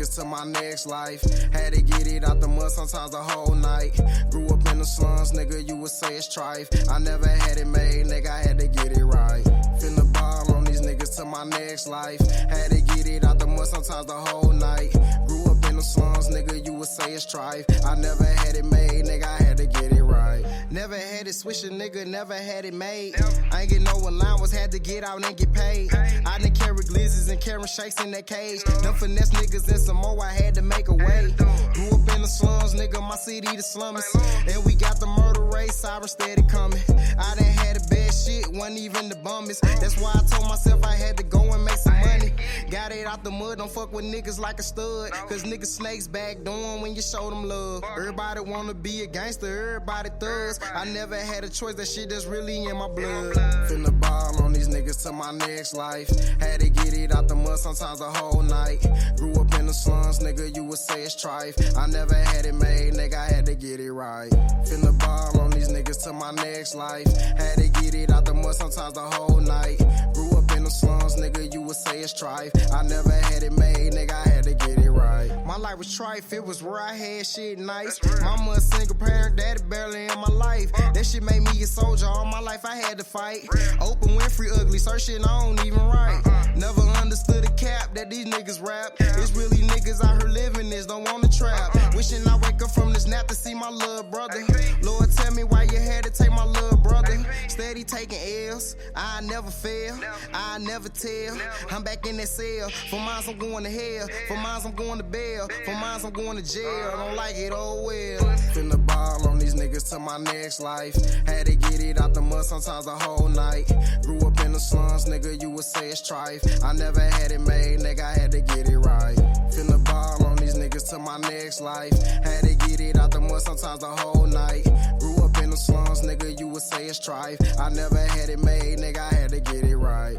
niggas to my next life. Had to get it out the mud sometimes the whole night. Grew up in the slums, nigga, you would say it's trife. I never had it made, nigga, I had to get it right. Finna ball on these niggas to my next life. Had to get it out the mud sometimes the whole night. Grew up in the slums, nigga, you would say it's trife. I never had it made, nigga, I had to get it right. Never had it switching, nigga, never had it made. I ain't get no allowance, had to get out and get paid. I done carry glizzes and carrying shakes in that cage. Them finesse niggas and some more, I had to make a way. Grew up in the slums, nigga, my city the slummiest. And we got the murder rate, siren steady coming. I done had a bad shit, wasn't even the bummest. That's why I told myself I had to go and make some money. Got it out the mud, don't fuck with niggas like a stud. Cause niggas snakes back doing when you show them love. Everybody wanna be a gangster, everybody thugs. I never had a choice, that shit that's really in my blood. Finna ball on these niggas to my next life. Had to get it out the mud sometimes the whole night. Grew up in the slums, nigga, you would say it's trife. I never had it made, nigga, I had to get it right. Finna ball on these niggas to my next life. Had to get it out the mud sometimes the whole night. Grew up in the slums, nigga, you would say it's trife. I never had it made, nigga, I had to get it right. My life was trife, it was where I had shit nice. Mama a single parent, daddy barely in my life. That shit made me a soldier, all my life I had to fight. Oprah Winfrey ugly, searching I don't even write. Never understood the cap that these niggas rap. It's really niggas out here living this, don't wanna trap. Wishing I wake up from this nap to see my little brother. Lord, tell me why you had to take my little brother. Steady taking L's, I never fail, I never tell. I'm back in that cell, for mine I'm going to hell. For mine I'm going to bail, for mine I'm going to jail. I don't like it, oh well. Finna ball on these niggas to my next life. Had to get it out the mud sometimes the whole night. Grew up in the slums, nigga, you would say it's trife. I never had it made, nigga, I had to get it right. Finna ball on these niggas to my next life. Had to get it out the mud sometimes the whole night. Grew up in the slums, nigga, you would say it's trife. I never had it made, nigga, I had to get it right.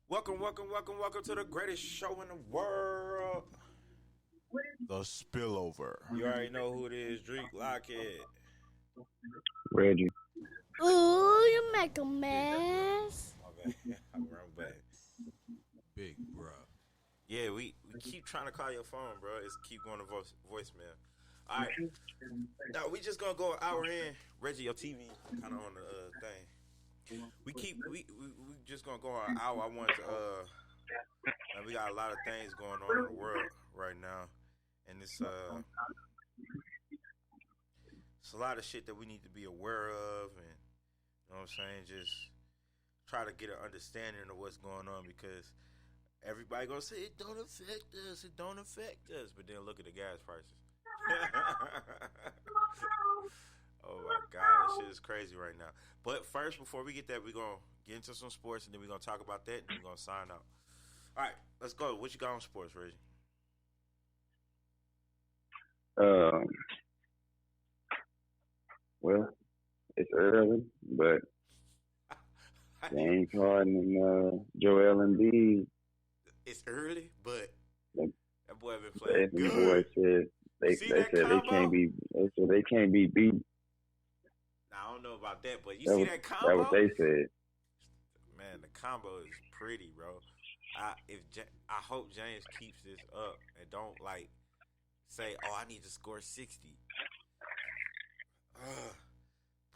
Welcome to the greatest show in the world. The S.P.I.L.L Over. You already know who it is, Drake Lockhead. Reggie. Ooh, you make a mess. My bad. I'm back. Big bro. Yeah, we keep trying to call your phone, bro. It's keep going to voicemail. All right. Now, we just going to go an hour in. Reggie, your TV kind of on the thing. We just gonna go an hour. I want to and we got a lot of things going on in the world right now, and it's a lot of shit that we need to be aware of, and you know what I'm saying, just try to get an understanding of what's going on, because everybody gonna say it don't affect us, but then look at the gas prices. Oh my God, this shit is crazy right now. But first, before we get that, we're going to get into some sports, and then we're going to talk about that, and then we're going to sign out. All right, let's go. What you got on sports, Reggie? Well, it's early, but James Harden and Joel Embiid. It's early, but that boy been The playing Anthony good. boys said they said they can't be beat. Now, I don't know about that, but you That see was, that combo? that what they said. Man, the combo is pretty, bro. I hope James keeps this up and don't like say, "Oh, I need to score 60."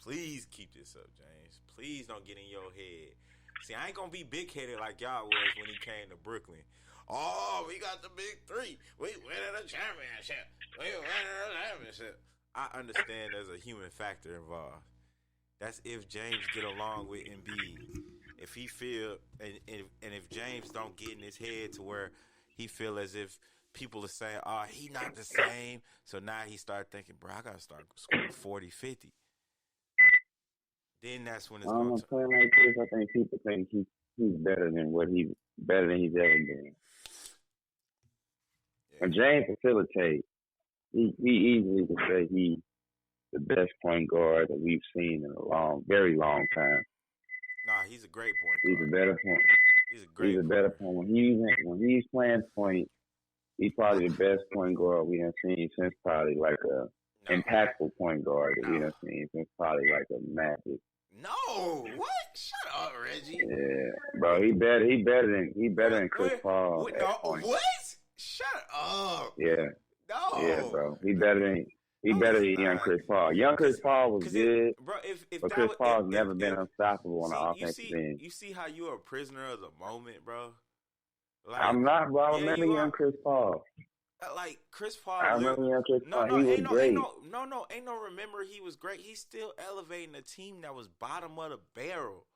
Please keep this up, James. Please don't get in your head. See, I ain't gonna be big headed like y'all was when he came to Brooklyn. Oh, we got the big three. We winning the championship. I understand there's a human factor involved. That's if James get along with Embiid. If he feel and if James don't get in his head to where he feel as if people are saying, "Oh, he not the same," so now he start thinking, "Bro, I gotta start scoring 40, 50." Then that's when it's going to. Playing like this, I think people think he's better than he's ever been. Yeah. When James facilitates, he easily can say he's the best point guard that we've seen in a very long time. Nah, he's a great point He's guard. a better point. He's a great He's a better point. When he's playing point, he's probably the best point guard we have seen since probably like impactful point guard. You know what I'm saying? It's probably like a Magic. No, what? Shut up, Reggie. Yeah, bro, he better than Chris Paul. What? Shut up. Yeah. No. Yeah, bro. He better than young Chris Paul. Young Chris Paul was good, but Chris Paul's never been unstoppable on the offensive end. You see how you're a prisoner of the moment, bro? Like, I'm not, bro. I remember young Chris Paul. Like Chris Paul. I remember young Chris Paul. He was great. Ain't no remember he was great. He's still elevating a team that was bottom of the barrel.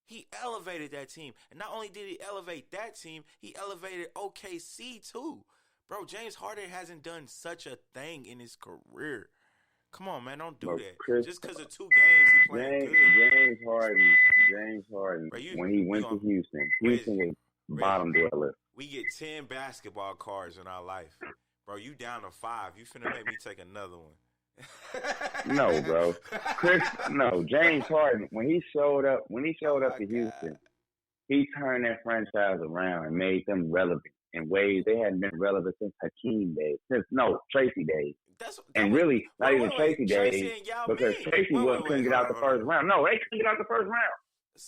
He elevated that team. And not only did he elevate that team, he elevated OKC too. Bro, James Harden hasn't done such a thing in his career. Come on, man, don't do that. Just because of 2 games he playing good. James Harden, bro, when he went to Houston is bottom dweller. We get 10 basketball cards in our life. Bro, you down to 5. You finna make me take another one. No, bro. James Harden, when he showed up to Houston, he turned that franchise around and made them relevant in ways they hadn't been relevant since Hakeem days. Tracy days. Not even Tracy days, because Tracy couldn't get out the first round. No, they couldn't get out the first round.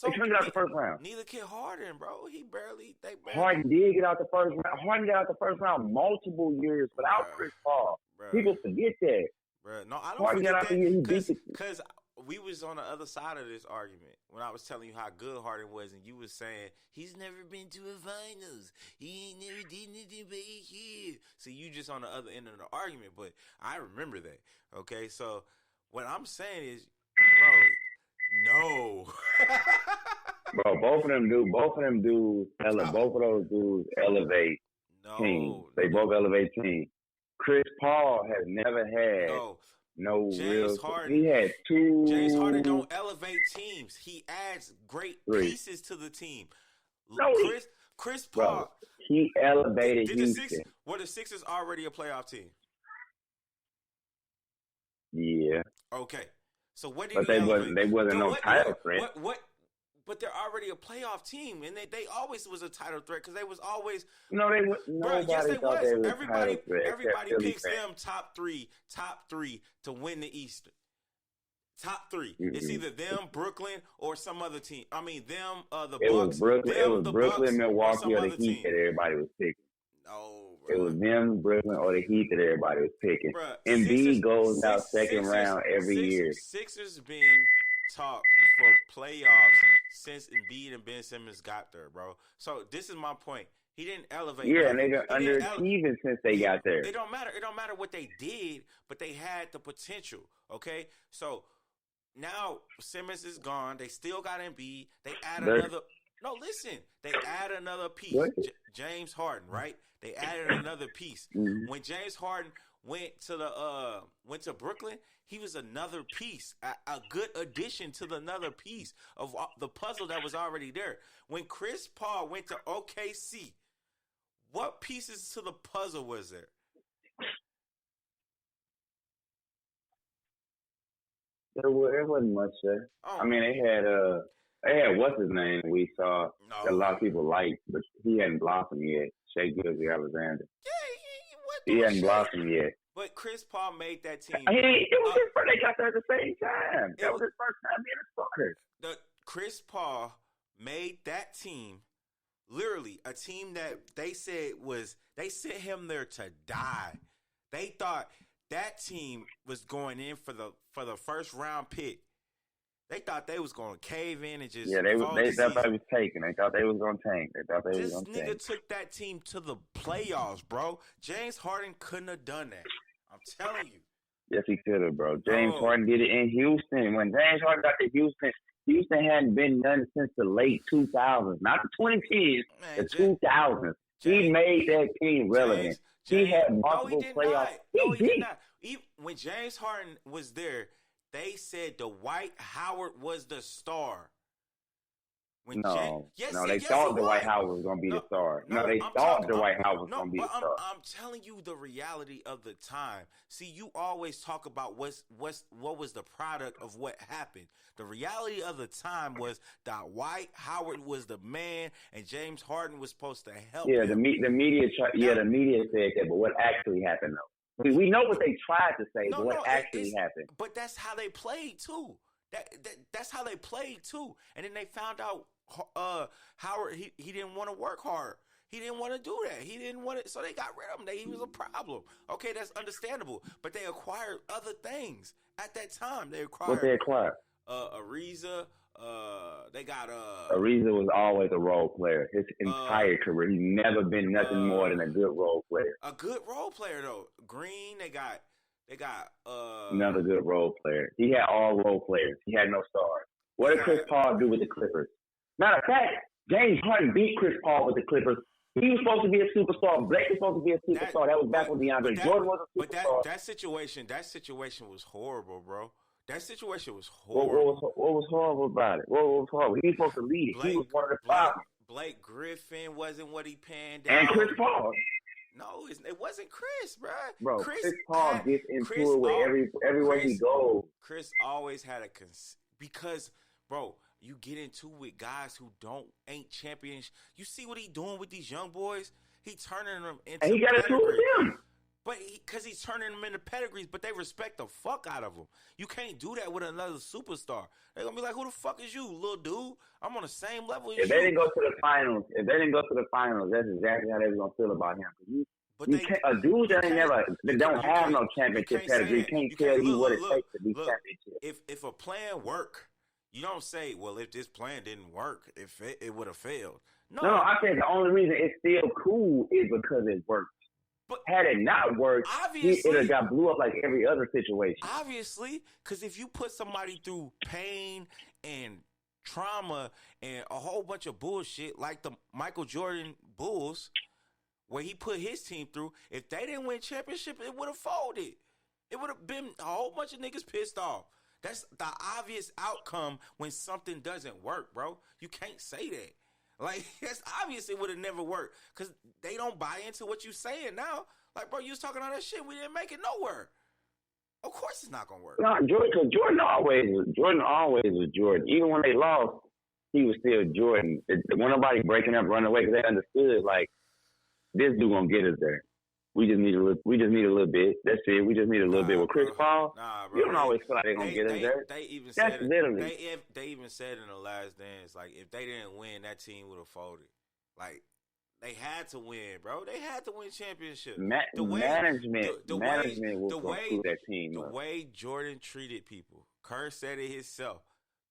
They couldn't get out the first round. Neither could Harden, bro. Harden did get out the first round. Harden got out the first round multiple years without Chris Paul. People forget that. Bro, no, I don't Harden forget got out the year because we was on the other side of this argument when I was telling you how good Harden was, and you was saying he's never been to a finals. He ain't never did anything but here. So you just on the other end of the argument, but I remember that. Okay, so what I'm saying is, bro, no. Bro, both of those dudes elevate teams. They both elevate teams. Chris Paul has never had no James real. Harden, he had 2. James Harden don't elevate teams. He adds great pieces to the team. No, Chris Paul. Bro, he elevated Houston. Were the Sixers already a playoff team? Yeah. Okay. So what did but they wasn't no title threat. But they're already a playoff team, and they always was a title threat because they was always. No, they was. Yes, they was. They Everybody picks them top three to win the East. Top 3. Mm-hmm. It's either them, Brooklyn, or some other team. I mean, them, the Bucks. It was Brooklyn, Milwaukee, or the Heat that everybody was picking. No, bro. It was them, Brooklyn, or the Heat that everybody was picking. Embiid goes out second round every year. Sixers been talk for playoffs since Embiid and Ben Simmons got there, bro. So this is my point. He didn't elevate. Yeah, and they're underachieving since they got there. It don't matter. It don't matter what they did, but they had the potential. Okay, so now Simmons is gone. They still got Embiid. They add another. No, listen. They add another piece. James Harden, right? They added another piece. Mm-hmm. When James Harden went to Brooklyn, he was another piece, a good addition to another piece of the puzzle that was already there. When Chris Paul went to OKC, what pieces to the puzzle was there? There wasn't much there. Oh. I mean, they had what's his name we saw that a lot of people liked, but he hadn't blossomed yet. Shai Gilgeous-Alexander. Yeah, he hadn't blossomed yet. But Chris Paul made that team. It was his first. They got there at the same time. That was his first time being a starter. Chris Paul made that team, literally a team that they sent him there to die. They thought that team was going in for the first round pick. They thought they was going to cave in and just they thought they was taking. They thought they was going to tank. They thought they was going to tank. This nigga took that team to the playoffs, bro. James Harden couldn't have done that. I'm telling you. Yes, he could have, bro. James Harden did it in Houston. When James Harden got to Houston hadn't been done since the late 2000s, not the 2010s, the 2000s. He made that team relevant. He had multiple playoffs. No, he did not. When James Harden was there, they said Dwight Howard was the star. They thought Dwight Howard was going to be the star. They thought Dwight Howard was going to be the star. I'm telling you the reality of the time. See, you always talk about what was the product of what happened. The reality of the time was that Dwight Howard was the man, and James Harden was supposed to help him. The media said that, but what actually happened though? We know what they tried to say, but what No, actually happened. But that's how they played too. That's how they played too. And then they found out Howard he didn't want to work hard. He didn't want to do that. He didn't want it, so they got rid of him. He was a problem. Okay, that's understandable. But they acquired other things at that time. They acquired What they acquired? Ariza. They got Ariza was always a role player. His entire career, he's never been nothing more than a good role player. A good role player though. Green. They got another good role player. He had all role players. He had no stars. What did Chris Paul do with the Clippers? Matter of fact, James Harden beat Chris Paul with the Clippers. He was supposed to be a superstar. Blake was supposed to be a superstar. That was back when DeAndre Jordan was a superstar. But that situation was horrible, bro. That situation was horrible. What was horrible about it? What was horrible? He was supposed to lead it. He was one of the problems. Blake Griffin wasn't what he panned out. And Chris Paul. No, it wasn't Chris, bro. Bro, Chris Paul gets into it with everywhere he goes. Chris always had because, bro, you get into it with guys who ain't champions. You see what he doing with these young boys? He turning them into and he got into it with them. But because he's turning them into pedigrees, but they respect the fuck out of him. You can't do that with another superstar. They're going to be like, who the fuck is you, little dude? I'm on the same level as you. If they didn't go to the finals, that's exactly how they was going to feel about him. A dude that don't have no championship pedigree can't tell you what it takes to be championship. If a plan work, you don't say, well, if this plan didn't work, it would have failed. No, I think the only reason it's still cool is because it worked. But had it not worked, it would have got blew up like every other situation. Obviously, because if you put somebody through pain and trauma and a whole bunch of bullshit like the Michael Jordan Bulls, where he put his team through, if they didn't win championship, it would have folded. It would have been a whole bunch of niggas pissed off. That's the obvious outcome when something doesn't work, bro. You can't say that. Like, that's obvious it would have never worked because they don't buy into what you're saying now. Like, bro, you was talking all that shit. We didn't make it nowhere. Of course it's not going to work. No, Jordan always was Jordan. Even when they lost, he was still Jordan. When nobody breaking up, running away, because they understood, like, this dude going to get us there. We just need a little bit. That's it. We just need a little bit. With Chris Paul, you don't always feel like they're going to get us there. They even said in the last dance, like, if they didn't win, that team would have folded. Like, they had to win, bro. They had to win championship. Management will conclude that team. The way Jordan treated people. Kerr said it himself.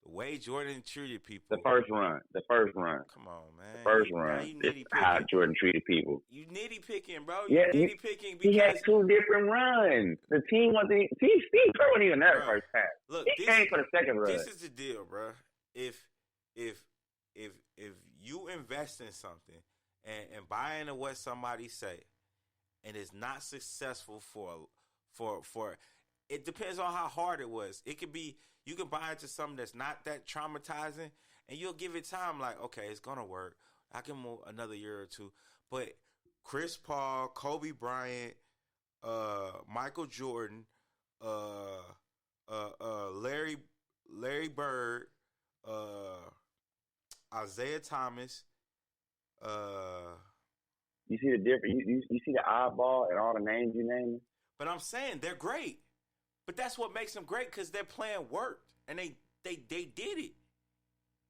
The way Jordan treated people. The first run. Come on, man. The first run. It's how Jordan treated people. You nitty picking, bro. Picking because he had two different runs. The team wasn't. Steve Kerr wasn't even there the first half. Look, he came for the second run. This is the deal, bro. If you invest in something and buy into what somebody say, and it's not successful for it depends on how hard it was. It could be. You can buy into something that's not that traumatizing, and you'll give it time. Like, okay, it's gonna work. I can move another year or two. But Chris Paul, Kobe Bryant, Michael Jordan, Larry Bird, Isaiah Thomas. You see the difference. You see the eyeball and all the names you named. But I'm saying they're great. But that's what makes them great because their plan worked and they did it.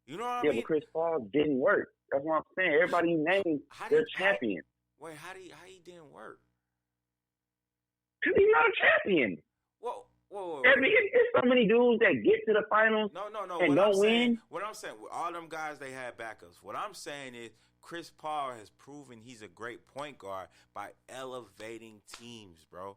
You know what I mean? Yeah, but Chris Paul didn't work. That's what I'm saying. Everybody you named, they're champions. Wait, how he didn't work? Because he's not a champion. Whoa. There's so many dudes that get to the finals and don't win. What I'm saying, with all them guys, they had backups. What I'm saying is Chris Paul has proven he's a great point guard by elevating teams, bro.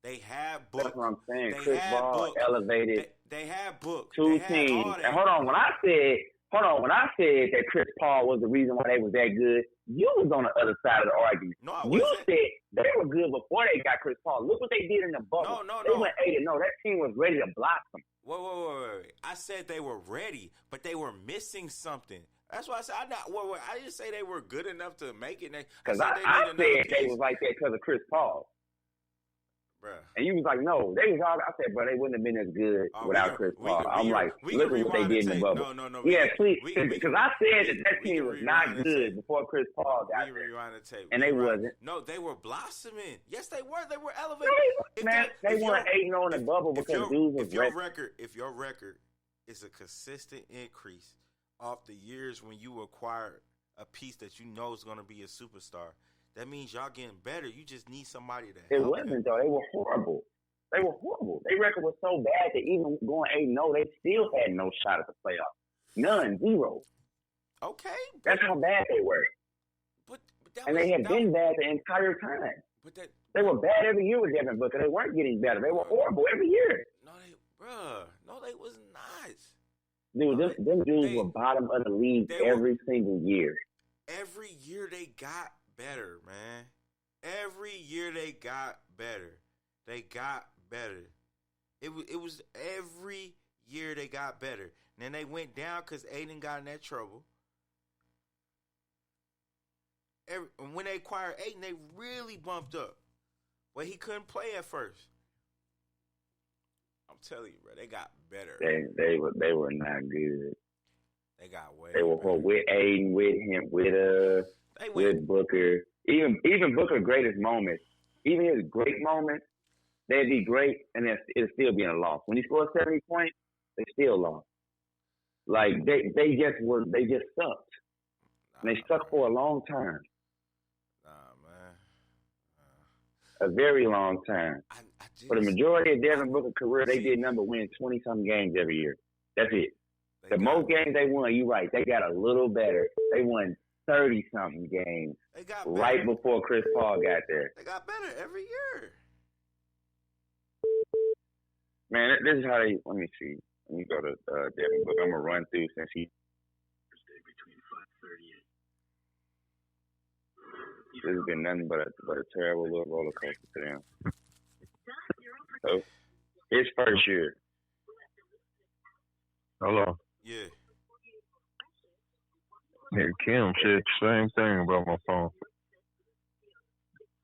They have books. That's what I'm saying. Chris Paul elevated. They had books. Two teams. And hold on, when I said that Chris Paul was the reason why they was that good, you was on the other side of the argument. No, I wasn't. You said they were good before they got Chris Paul. Look what they did in the bubble. No. They went 8-0. That team was ready to blossom. Wait. I said they were ready, but they were missing something. That's why I said I didn't say they were good enough to make it. Because I said they was like that because of Chris Paul. Bruh. And you was like, no, they was all. I said, bro, they wouldn't have been as good without Chris Paul. I'm like, look at what they did in the bubble. No. Yeah, please, because I said that team was not good before Chris Paul got there. Rewind the tape. And they wasn't. No, they were blossoming. Yes, they were. They were elevated. Man, they weren't 8-0 in the bubble because dudes was if your record is a consistent increase off the years when you acquire a piece that you know is going to be a superstar, that means y'all getting better. You just need somebody to help. It wasn't, though. They were horrible. Their record was so bad that even going 8-0, they still had no shot at the playoffs. None, zero. Okay. That's how bad they were. They had been bad the entire time. They were bad every year with Devin Booker. They weren't getting better. They were horrible every year. No, they was not. Dude, them dudes were bottom of the league every single year. Every year they got better, man. Every year they got better. They got better. It was every year they got better. And then they went down because Aiden got in that trouble. When they acquired Aiden, they really bumped up. But he couldn't play at first. I'm telling you, bro, they got better. They were not good. They got way. They were better. With Aiden, with him, with Booker. Even Booker's greatest moments, even his great moments, they'd be great, and it'd still be a loss. When he scored 70 points, they still lost. Like they just sucked. And they sucked for a long time. A very long time. For the majority of Devin Booker's career, they did win 20-something games every year. That's it. The most games they won, you're right, they got a little better. They won 30-something games right before Chris Paul got there. They got better every year. Man, this is how they, let me see. Let me go to Devin Booker. I'm going to run through since he. This has been nothing but a terrible little roller coaster for them. So, his first year. Hello. Yeah. Yeah, Kim said the same thing about my phone.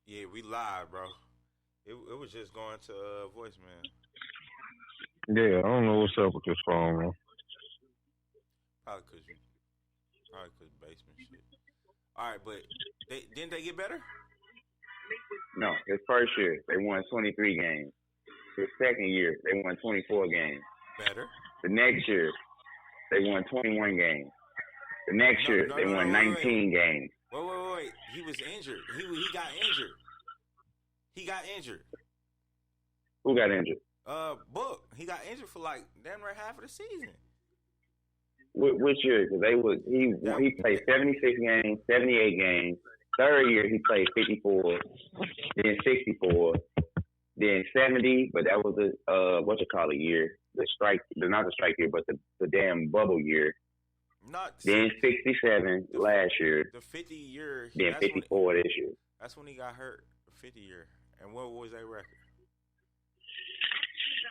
Yeah, we live, bro. It was just going to voicemail. Yeah, I don't know what's up with this phone, man. Probably because basement shit. All right, but didn't they get better? No, his first year, they won 23 games. His second year, they won 24 games. Better. The next year, they won 21 games. The next year, they won 19 games. Wait. He was injured. He got injured. He got injured. Who got injured? Book. He got injured for like damn near half of the season. Which year? Because he played 76 games, 78 games. Third year he played 54, then 64, then 70. But that was a year? Not the strike year, but the damn bubble year. Then 67 last year. The 50 year. Then 54 this year. That's when he got hurt. The 50 year. And what was that record?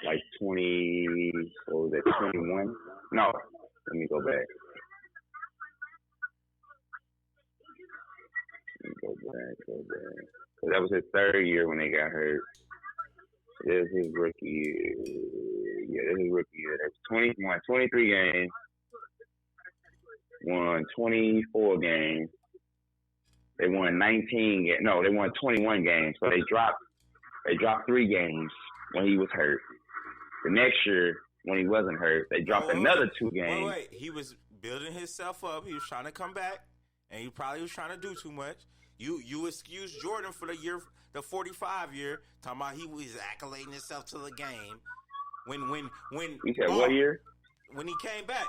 Like 20. What was that? 21? No. Let me go back. That was his third year when they got hurt. This is his rookie year. Yeah, this is his rookie year. That's 23 games. Won 24 games. They won 19 games. No, they won 21 games. So they dropped 3 games when he was hurt. The next year, when he wasn't hurt, they dropped another 2 games. Wait. He was building himself up. He was trying to come back, and he probably was trying to do too much. You excuse Jordan for the 45 year, talking about he was accolading himself to the game. When you said what year? When he came back,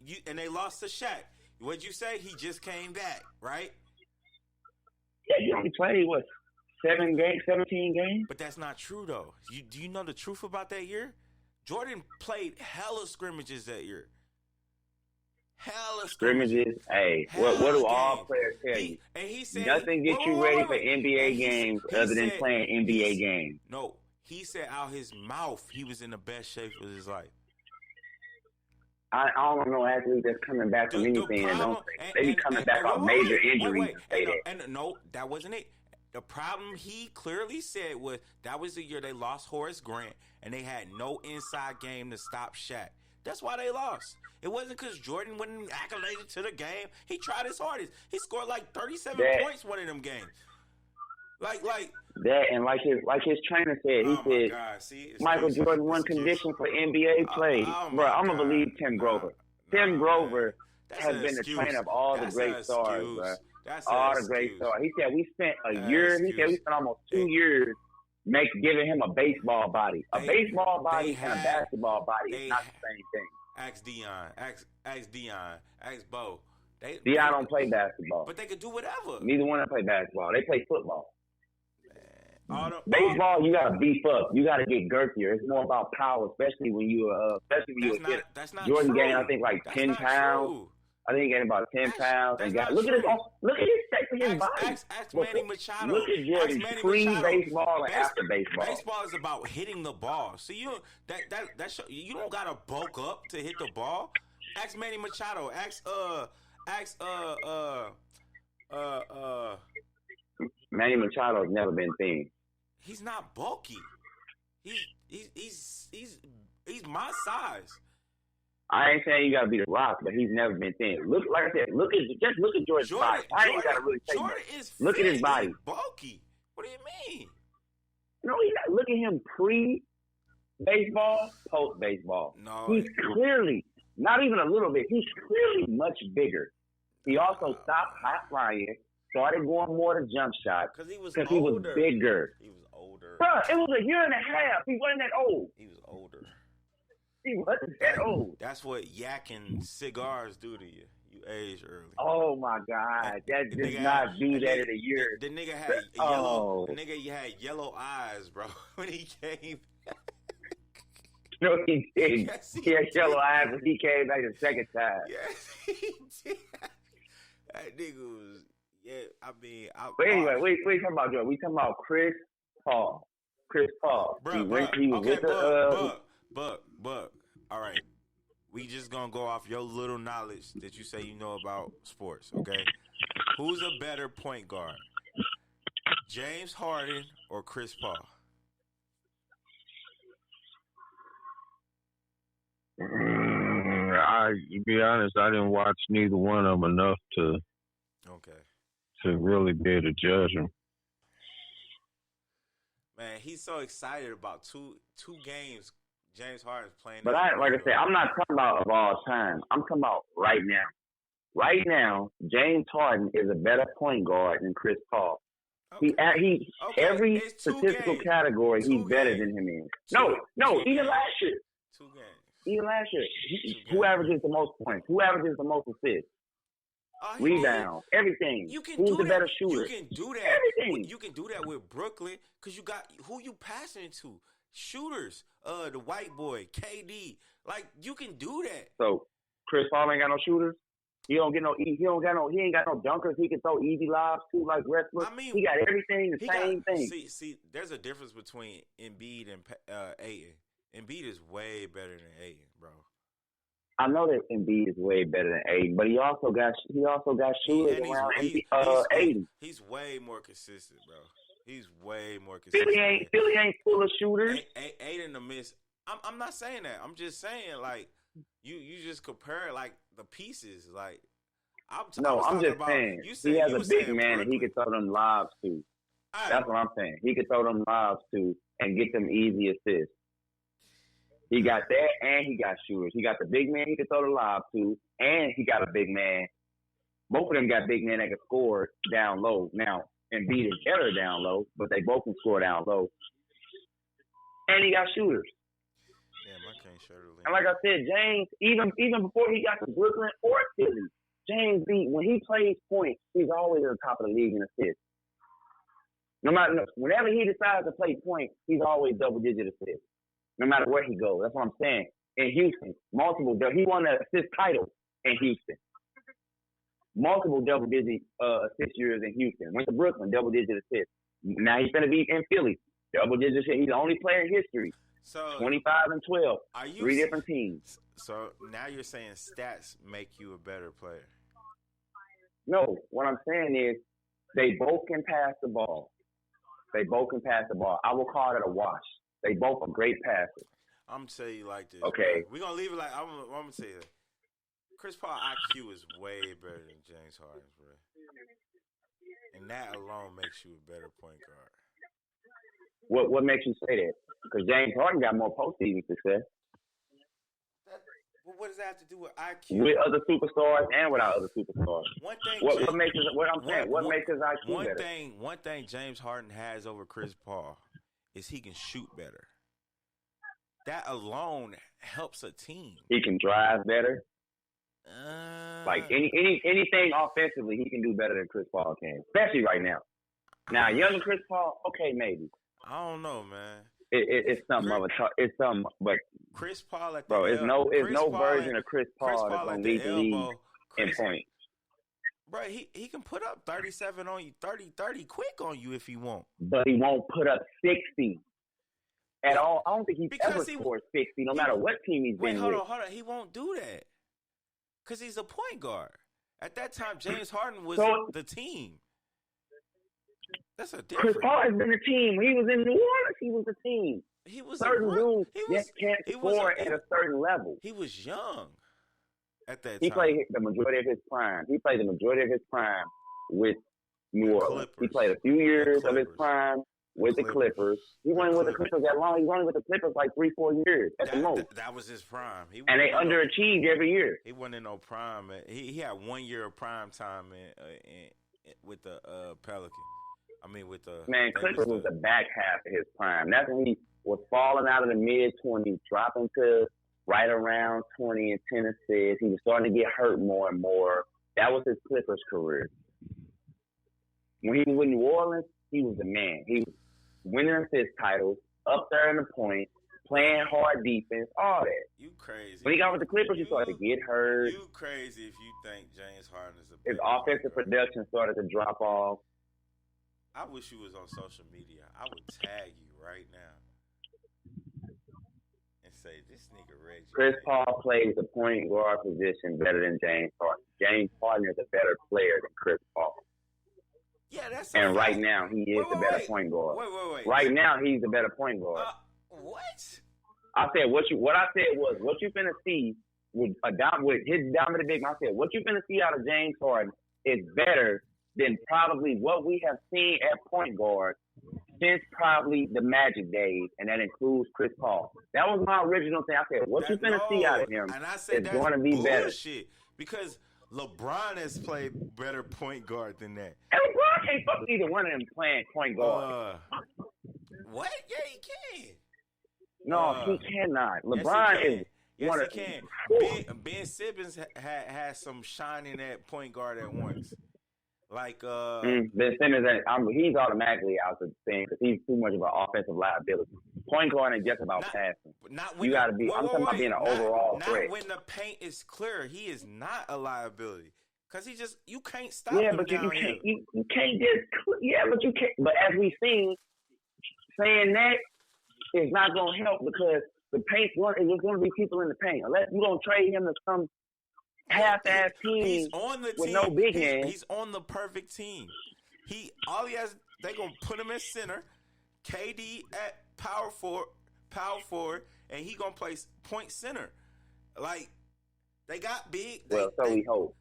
you and they lost to Shaq. What'd you say? He just came back, right? Yeah, he only played 17 games. But that's not true though. Do you know the truth about that year? Jordan played hella scrimmages that year. Hella scrimmages. Hey, what do all players tell you? And he said nothing gets you ready for NBA games other than playing NBA games. No, he said out his mouth he was in the best shape of his life. I don't know athletes that's coming back from anything. They be coming back off major injuries. And no, that wasn't it. the problem he clearly said was that was the year they lost Horace Grant and they had no inside game to stop Shaq. That's why they lost. It wasn't because Jordan wasn't accoladed to the game. He tried his hardest. He scored like 37 points one of them games. Like that, and like his trainer said, he said, God. See, Michael Jordan won condition for NBA play. Bro, I'm gonna believe Tim Grover. Tim Grover has been the trainer of all the great stars, bro. All the great stars. He said we spent a year. He said we spent almost 2 years giving him a baseball body. A baseball body and a basketball body is not the same thing. Ask Dion. Ask Bo. Dion don't play basketball. But they could do whatever. Neither one of them play basketball. They play football. Baseball, you gotta beef up. You gotta get girthier. It's more about power, especially when you a kid. Jordan gained, I think, like 10 pounds. True. I think he gained about 10 pounds. And look at his shape of his body. Ask Manny Machado. Look at Jordan pre-baseball and after baseball. Baseball is about hitting the ball. So you don't gotta bulk up to hit the ball. Ask Manny Machado. Manny Machado's never been thin. He's not bulky. He's my size. I ain't saying you gotta be the Rock, but he's never been thin. Look, like I said, look at Jordan's body. I ain't gotta really say that. Look at his body. He's bulky. What do you mean? No, look at him pre-baseball, post-baseball. No, he's clearly not even a little bit. He's clearly much bigger. He also stopped high flying, started going more to jump shots because he was bigger. He was older. Bro, it was a year and a half. He wasn't that old. He was older. He wasn't that old. That's what yakking cigars do to you. You age early. Oh my God, that does not do that in a year. The nigga had yellow. The nigga had yellow eyes, bro, when he came. No, he didn't. Yes, he had yellow eyes when he came back the second time. Yes, he did. That nigga was. Yeah, I mean. But anyway, we talking about Jordan. We talking about Chris Paul. Bro, he was okay, with Buck. All right. We just gonna go off your little knowledge that you say you know about sports, okay? Who's a better point guard? James Harden or Chris Paul? To be honest, I didn't watch neither one of them enough to really be able to judge them. Man, he's so excited about two games James Harden's playing. But like I said, I'm not talking about of all time. I'm talking about right now. Right now, James Harden is a better point guard than Chris Paul. Okay. Every statistical category he's better than him in. No, even last year. 2 games. Even last year. Who averages the most points? Who averages the most assists? Rebounds, everything. Who's the better shooter? You can do that. Everything. You can do that with Brooklyn because you got who you passing to. Shooters, the white boy, KD. Like you can do that. So Chris Paul ain't got no shooters. He ain't got no dunkers. He can throw easy lobs too, like Westbrook. I mean, he got everything, same thing. See, there's a difference between Embiid and Ayton. Embiid is way better than Ayton, bro. I know that Embiid is way better than Ayton, but he also got shooters around Ayton. He's way more consistent, bro. He's way more consistent. Philly ain't full of shooters. Ayton the miss. I'm not saying that. I'm just saying like you just compare like the pieces. Like I'm just saying he has a big man and he can throw them lobs too. That's what I'm saying. He can throw them lobs too and get them easy assists. He got that, and he got shooters. He got the big man he can throw the lob to, and he got a big man. Both of them got big men that can score down low. Now, Embiid is better down low, but they both can score down low. And he got shooters. Damn, I can't show the link. And like I said, James, even before he got to Brooklyn or Philly, James B, when he plays points, he's always at the top of the league in assists. Whenever he decides to play points, he's always double-digit assists. No matter where he goes. That's what I'm saying. In Houston, he won the assist title in Houston. Multiple double-digit assist years in Houston. Went to Brooklyn, double-digit assists. Now he's going to be in Philly, double-digit assists. He's the only player in history. So 25 and 12, 3 different teams. So now you're saying stats make you a better player. No, what I'm saying is they both can pass the ball. They both can pass the ball. I will call it a wash. They both are great passers. I'm gonna tell you like this. Okay. We're gonna leave it like I'm gonna say it. Chris Paul IQ is way better than James Harden's, bro. And that alone makes you a better point guard. What makes you say that? Because James Harden got more postseason success. Well, what does that have to do with IQ? With other superstars and without other superstars. One thing. What makes his, what I'm saying? What makes his IQ better? One thing James Harden has over Chris Paul is he can shoot better. That alone helps a team. He can drive better. Like anything offensively, he can do better than Chris Paul can, especially right now. Now, younger Chris Paul, okay, maybe. I don't know, man. It's something of a it's something, but Chris Paul at the bro, it's no Paul version of Chris Paul that's gonna lead the league in points. Bro, he can put up 37 on you, 30 quick on you if he want. But he won't put up 60 at all. I don't think he's ever scored 60, no matter what team he's been with. Hold on. He won't do that because he's a point guard. At that time, James Harden was the team. That's a difference. Chris Paul has been a team. When he was in New Orleans, he was a team. He was certain dudes can't score at a certain level. He was young at that time. He played the majority of his prime. He played the majority of his prime with New Orleans. He played a few years of his prime with the Clippers. He wasn't with the Clippers that long. He was only with the Clippers like 3-4 years at the most. That was his prime. And they underachieved every year. He wasn't in no prime. He had 1 year of prime time with the Pelicans. I mean, with the Clippers was the back half of his prime. That's when he was falling out of the mid-20s, dropping to right around 20 and 10 assists. He was starting to get hurt more and more. That was his Clippers career. When he was with New Orleans, he was the man. He was winning assist titles, up there in the point, playing hard defense, all that. You crazy. When he got with the Clippers, he started to get hurt. You crazy if you think James Harden is his offensive production started to drop off. I wish you was on social media. I would tag you right now and say, this nigga Reggie. Chris Paul plays the point guard position better than James Harden. James Harden is a better player than Chris Paul. Yeah, that's and right now, he is the better point guard. Wait. Right now, he's the better point guard. What? I said, what I said was, what you finna see with his dominant big man, I said, what you finna see out of James Harden is better than probably what we have seen at point guard since probably the Magic days, and that includes Chris Paul. That was my original thing. I said, what you finna see out of him is going to be better. Because LeBron has played better point guard than that. And LeBron can't fuck either one of them playing point guard. What? Yeah, he can. No, he cannot. LeBron is one of... Yes, he can. Ben Simmons has some shining at point guard at once. Like Ben Simmons, he's automatically out the thing because he's too much of an offensive liability. Point guard ain't just about passing. You got to be. I'm talking about being an overall threat. Not when the paint is clear. He is not a liability because you can't stop him but down here. You can't just. Yeah, but you can't. But as we've seen, saying that is not going to help because the paint's there's going to be people in the paint unless you don't trade him to some half-ass team. He's on the with team. No big man. He's on the perfect team. They gonna put him at center, KD at power forward, and he gonna play point center. Like they got big. We hope.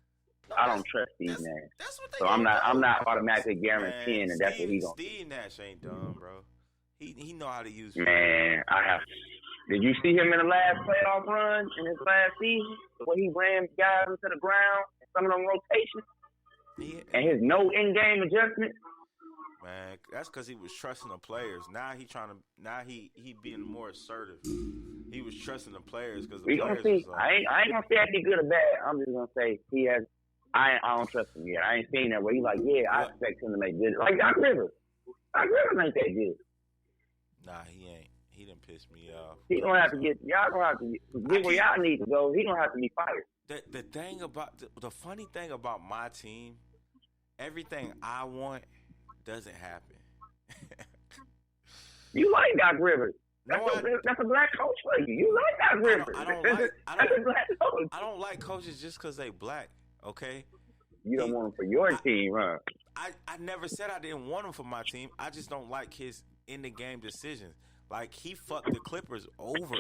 I don't trust Steve Nash. That's what they. So I'm not automatically guaranteeing that that's what he's gonna. Steve Nash ain't dumb, bro. He know how to use. Man, I have. Did you see him in the last playoff run in his last season? Where he ran guys into the ground and some of them rotations? And his no in-game adjustment? Man, that's because he was trusting the players. Now he being more assertive. He was trusting the players because the players see. I ain't gonna say if he's good or bad. I'm just gonna say he has. I don't trust him yet. I ain't seen that where he's like, I expect him to make good. Like Doc Rivers. Doc Rivers ain't that good. Nah, he ain't. He done pissed me off. Y'all gonna have to get where y'all need to go. He gonna have to be fired. The thing about the funny thing about my team, everything I want doesn't happen. You like Doc Rivers. That's a black coach for you. You like Doc Rivers. I don't like coaches just because they black. Okay. You don't want them for your team, huh? I never said I didn't want him for my team. I just don't like his in the game decisions. Like he fucked the Clippers over,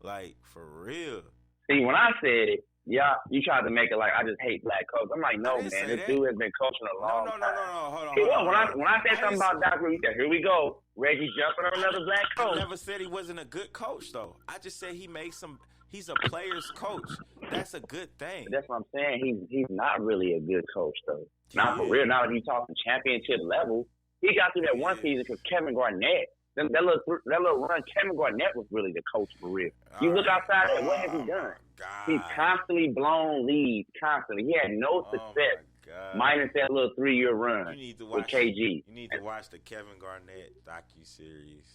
like for real. See, when I said it, yeah, you tried to make it like I just hate black coaches. I'm like, no, man, this dude has been coaching a long time. No. Hold on. When I said something about Doc Rivers, you said, here we go. Reggie jumping on another black coach. I never said he wasn't a good coach, though. I just said he's a player's coach. That's a good thing. That's what I'm saying. He's not really a good coach, though. Not for real. Not if you talking championship level. He got through that one season because Kevin Garnett. That little run, Kevin Garnett was really the coach for real. You look outside and what has he done? He's constantly blown leads, constantly. He had no success, minus that little 3-year run with KG. You need to watch the Kevin Garnett docuseries.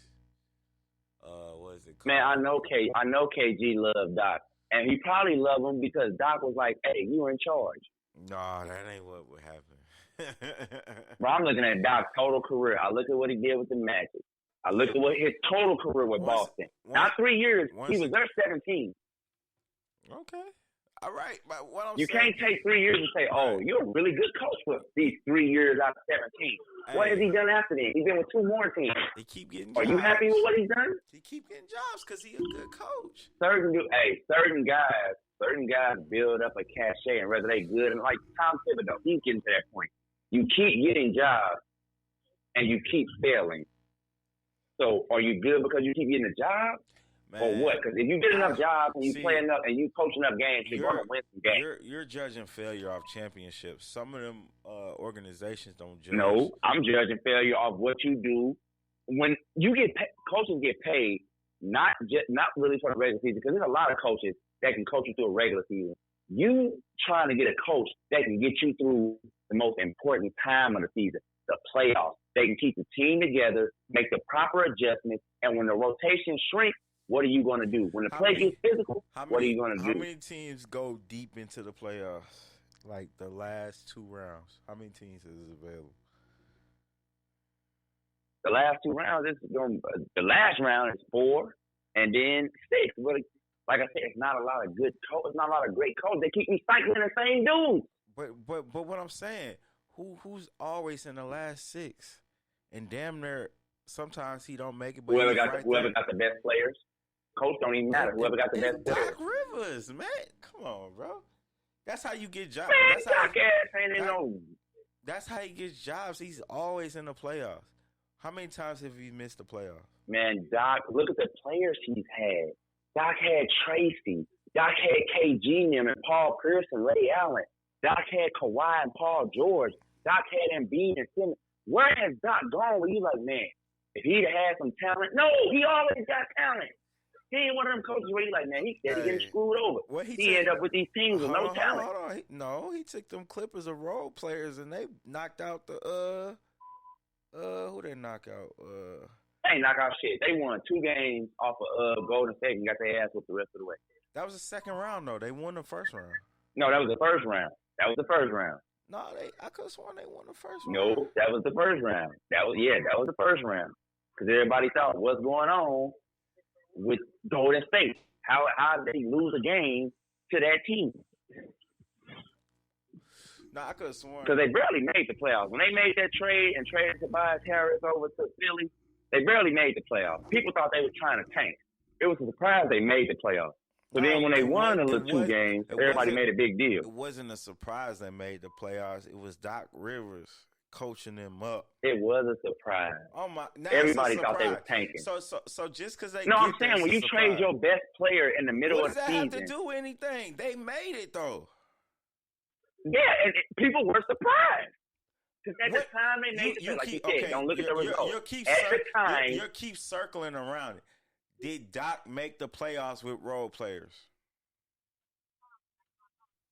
What is it called? Man, I know KG loved Doc, and he probably loved him because Doc was like, "Hey, you in charge." No, that ain't what would happen. Bro, I'm looking at Doc's total career. I look at what he did with the Magic. I look at what his total career with Boston. Not 3 years. He was there 17. Okay. All right. But what I'm you can't take 3 years and say, oh, you're a really good coach for these 3 years out of 17. Hey. What has he done after that? He's been with 2 more teams. He keep getting jobs. Are you happy with what he's done? He keep getting jobs because he's a good coach. Certain guys build up a cachet, and whether they good, and like Tom Thibodeau, he's getting to that point. You keep getting jobs, and you keep failing. So, are you good because you keep getting a job, or what? Because if you get enough jobs and you play enough and you coach enough games, you're going to win some games. You're judging failure off championships. Some of them organizations don't judge. No, I'm judging failure off what you do when you get coaches get paid not really for the regular season, because there's a lot of coaches that can coach you through a regular season. You trying to get a coach that can get you through the most important time of the season, the playoffs. They can keep the team together, make the proper adjustments, and when the rotation shrinks, what are you going to do? When the play gets physical, what are you going to do? How many teams go deep into the playoffs, like the last 2 rounds? How many teams is available? The last 2 rounds, the last round is 4, and then 6. But like I said, it's not a lot of good coach. It's not a lot of great coaches. They keep recycling the same dudes. But what I'm saying, who's always in the last 6? And damn near, sometimes he don't make it. But whoever got the best players, coach don't even matter. Whoever got the best players. Doc Rivers, man, come on, bro. That's how you get jobs. That's how he gets jobs. He's always in the playoffs. How many times have he missed the playoffs? Man, Doc, look at the players he's had. Doc had Tracy. Doc had KG and Paul Pierce and Ray Allen. Doc had Kawhi and Paul George. Doc had Embiid and Simmons. Where has Doc gone where you like, man, if he'd had some talent? No, he always got talent. He ain't one of them coaches where you like, man, he's getting screwed over. He ended up with these teams with no talent. Hold on. He took them Clippers of role players and they knocked out the who they knock out? They ain't knock out shit. They won 2 games off of Golden State and got their ass whooped the rest of the way. That was the second round though. They won the first round. No, that was the first round. No, I could have sworn they won the first round. No, that was the first round. That was the first round. Because everybody thought, what's going on with Golden State? How did they lose a game to that team? No, I could have sworn. Because they barely made the playoffs. When they made that trade and traded Tobias Harris over to Philly, they barely made the playoffs. People thought they were trying to tank. It was a surprise they made the playoffs. But then when they won the 2 games, everybody made a big deal. It wasn't a surprise they made the playoffs. It was Doc Rivers coaching them up. It was a surprise. Oh my! Everybody thought they were tanking. So just because they I'm saying when you trade your best player in the middle of the season, what does that have to do with anything? They made it though. Yeah, and people were surprised. Because at the time they made it, like you said, don't look at the results. You keep circling around it. Did Doc make the playoffs with role players?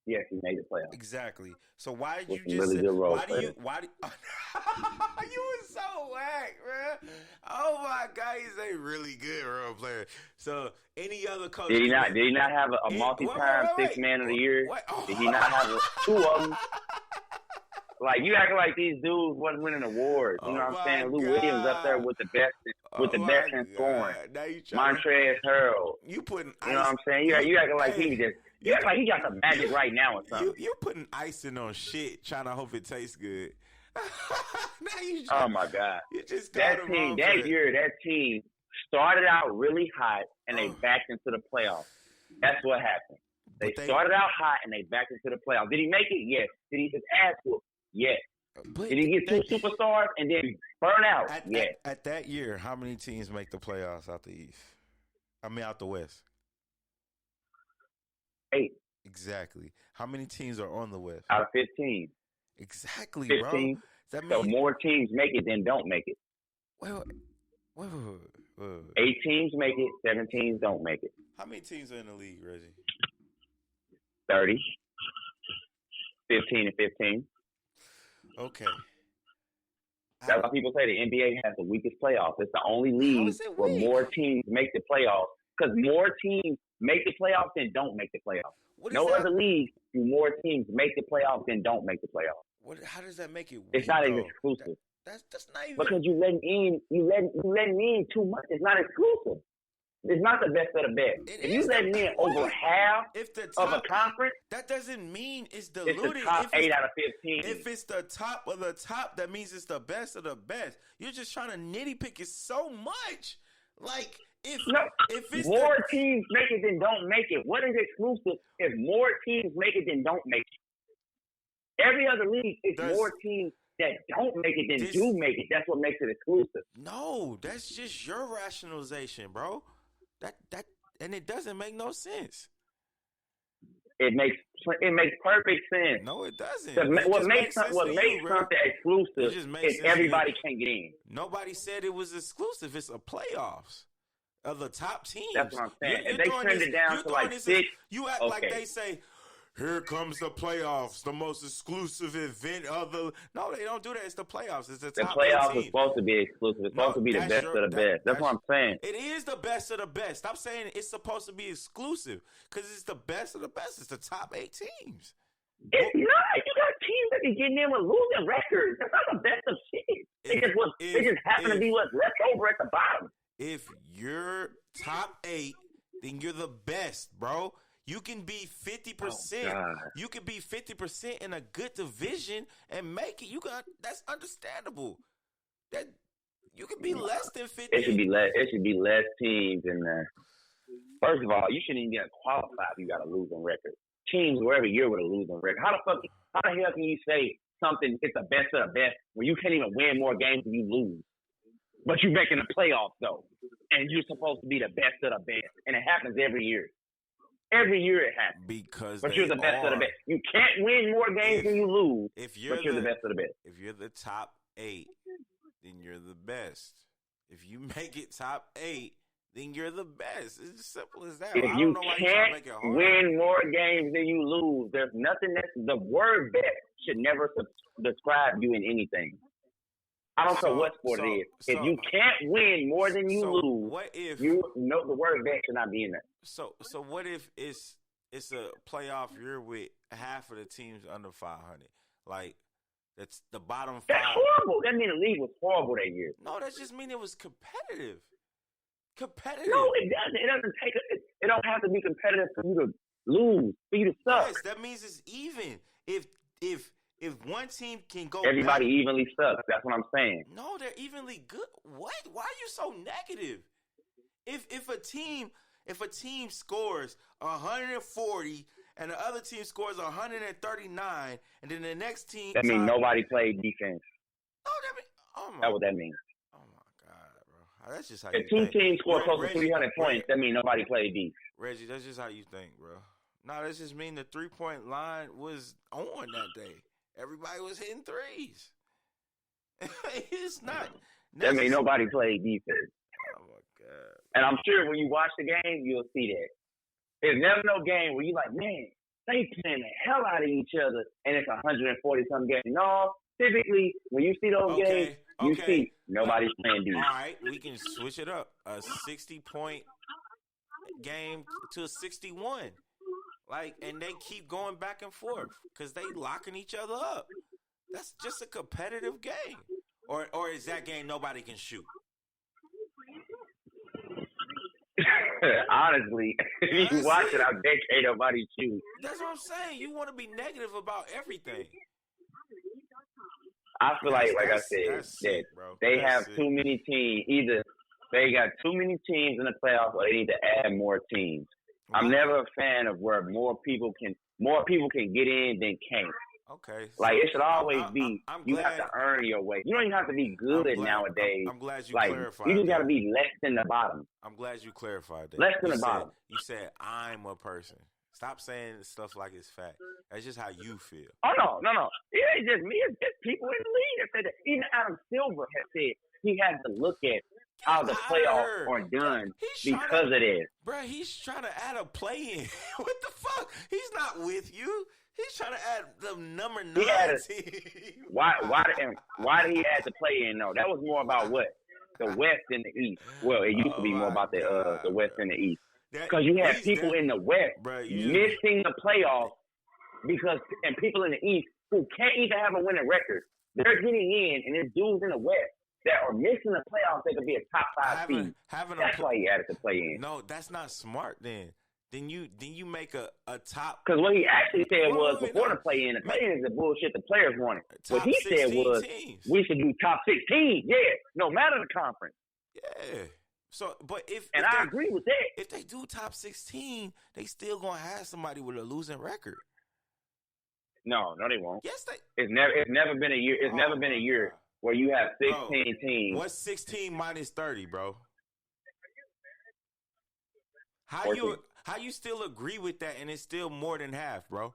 Yes, he made the playoffs. Exactly. So why did you just you was so whack, man. Oh my God, he's a really good role player. So any other coach did he not have a multi-time 6th man of the year? Did he not have 2 of them? Like, you acting like these dudes wasn't winning awards. You know what I'm saying? Lou Williams up there with the best in scoring. Montrezl Harrell. You putting you know what I'm saying? You acting like you act like he got some magic right now or something. You putting icing on shit, trying to hope it tastes good. Now you just, Oh my God. you just That got it team wrong that for year, that team started out really hot and they Oh. backed into the playoffs. That's what happened. They started out hot and they backed into the playoffs. Did he make it? Yes. Did he just ask for it? Yes. But Did he get two superstars and then burn out? Yes. At that year, how many teams make the playoffs out the East? Out the West. 8 Exactly. How many teams are on the West? out of 15. Exactly, 15. bro. That So means more teams make it than don't make it. wait. 8 teams make it, 7 teams don't make it. How many teams are in the league, Reggie? 30. 15 and 15. Okay. That's why people say the NBA has the weakest playoffs. It's the only league is it where weak? more teams make the playoffs. Because more teams make the playoffs than don't make the playoffs. What is No that? other league do more teams make the playoffs than don't make the playoffs. How does that make it weak? It's not though? exclusive. That's not even Because you letting in too much. It's not exclusive. It's not the best of the best. It If you is letting the- in over half if the of a top, conference, that doesn't mean it's it's diluted. the top If it's 8 out of 15. If it's the top of the top, that means it's the best of the best. You're just trying to nitty pick it so much. Like if it's more teams make it than don't make it. What is exclusive if more teams make it than don't make it? Every other league is more teams that don't make it than do make it. That's what makes it exclusive. No, that's just your rationalization, bro. That and it doesn't make no sense. It makes perfect sense. No, it doesn't. What makes something exclusive is everybody can get in. Nobody said it was exclusive. It's a playoffs of the top teams. That's what I'm saying. If they trimmed it down to like 6, you act like they say, here comes the playoffs, the most exclusive event of the. No, they don't do that. It's the playoffs. It's the top playoffs teams. are supposed to be exclusive. It's supposed to be the best of the best. That's what I'm saying. It is the best of the best. Stop saying it's supposed to be exclusive because it's the best of the best. It's the top 8 teams. It's not. You got teams that be getting in with losing records. That's not the best of shit. They just happen to be what's left over at the bottom. If you're top 8, then you're the best, bro. You can be 50%. You can be 50% in a good division and make it. That's understandable. That you can be less than 50. It should be less teams in there. First of all, you shouldn't even get qualified if you got a losing record. Teams were every year with a losing record. How the hell can you say something it's the best of the best when you can't even win more games than you lose? But you're making the playoffs though, and you're supposed to be the best of the best, and it happens every year. Every year it happens. But you're the best of the best. You can't win more games than you lose, but you're the best of the best. If you're the top 8, then you're the best. If you make it top 8, then you're the best. It's as simple as that. If you can't win more games than you lose, there's nothing the word best should never describe you in anything. I don't care what sport it is. If you can't win more than you lose, the word bet should not be in there. So what if it's a playoff year with half of the teams under 500? Like that's the bottom 5. That's horrible. That means the league was horrible that year. No, that just means it was competitive. No, it doesn't. It doesn't take. It don't have to be competitive for you to lose, for you to suck. Yes, that means it's even. If one team can go, everybody evenly sucks. That's what I'm saying. No, they're evenly good. What? Why are you so negative? If a team scores 140 and the other team scores 139, and then the next team that means nobody played defense. Oh, that's what that means. Oh my God, bro. That's just how if you think. If 2 teams score close to 300 points, that means nobody played defense. Reggie, that's just how you think, bro. No, that just mean the 3-point line was on that day. Everybody was hitting threes. It's not. That means nobody played defense. Oh my God. And I'm sure when you watch the game, you'll see that. There's never no game where you're like, man, they playing the hell out of each other, and it's 140 some games. No, typically when you see those games, you see nobody's playing defense. All right, we can switch it up. A 60-point game to a 61. And they keep going back and forth because they locking each other up. That's just a competitive game. Or is that game nobody can shoot? Honestly, if you watch it, I bet ain't nobody shoot. That's what I'm saying. You want to be negative about everything. I feel like I said, that's that sick, bro. they That's have sick. too many teams. Either they got too many teams in the playoffs, or they need to add more teams. I'm never a fan of where more people can get in than can't. Okay. Like, So it should always be, I'm you glad, have to earn your way. You don't even have to be good nowadays. I'm glad you like, clarified. you just got to that. be less than the bottom. I'm glad you clarified that. Less than the bottom. You said I'm a person. Stop saying stuff like it's fact. That's just how you feel. Oh, no. It ain't just me. It's people in the league that said that. Even Adam Silver has said he had to look at how the playoffs are done because of this. Bro, he's trying to add a play-in. What the fuck? He's not with you. He's trying to add the number 9 team. Why did he add the play-in, though? That was more about what? The West and the East. Well, it used to be more about the West and the East. Because you have people in the West missing the playoffs and people in the East who can't even have a winning record. They're getting in, and there's dudes in the West that are missing the playoffs that could be a top 5 seed. That's why he added the play-in. No, that's not smart then. Then you make a top. Because what he actually said was before the play-in is the bullshit the players wanted. What he said was we should do top 16. Yeah, no matter the conference. Yeah. So, but I agree with that. If they do top 16, they still gonna have somebody with a losing record. No, they won't. Yes, It's never been a year. It's never been a year where you have 16 teams. What's 16 minus 30, bro? How 14. you still agree with that and it's still more than half, bro?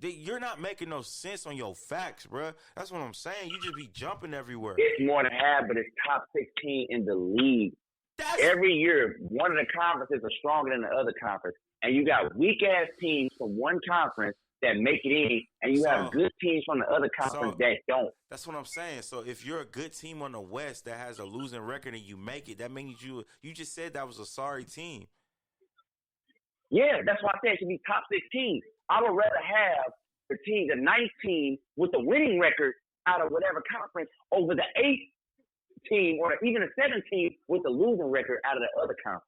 You're not making no sense on your facts, bro. That's what I'm saying. You just be jumping everywhere. It's more than half, but it's top 16 in the league. Every year, one of the conferences are stronger than the other conference, and you got weak-ass teams from one conference that make it in, and you have good teams from the other conference that don't. That's what I'm saying. So if you're a good team on the West that has a losing record and you make it, that means you just said that was a sorry team. Yeah, that's why I said it should be top 16. I would rather have the 9th team with the winning record out of whatever conference over the 8th team or even the 7th team with the losing record out of the other conference.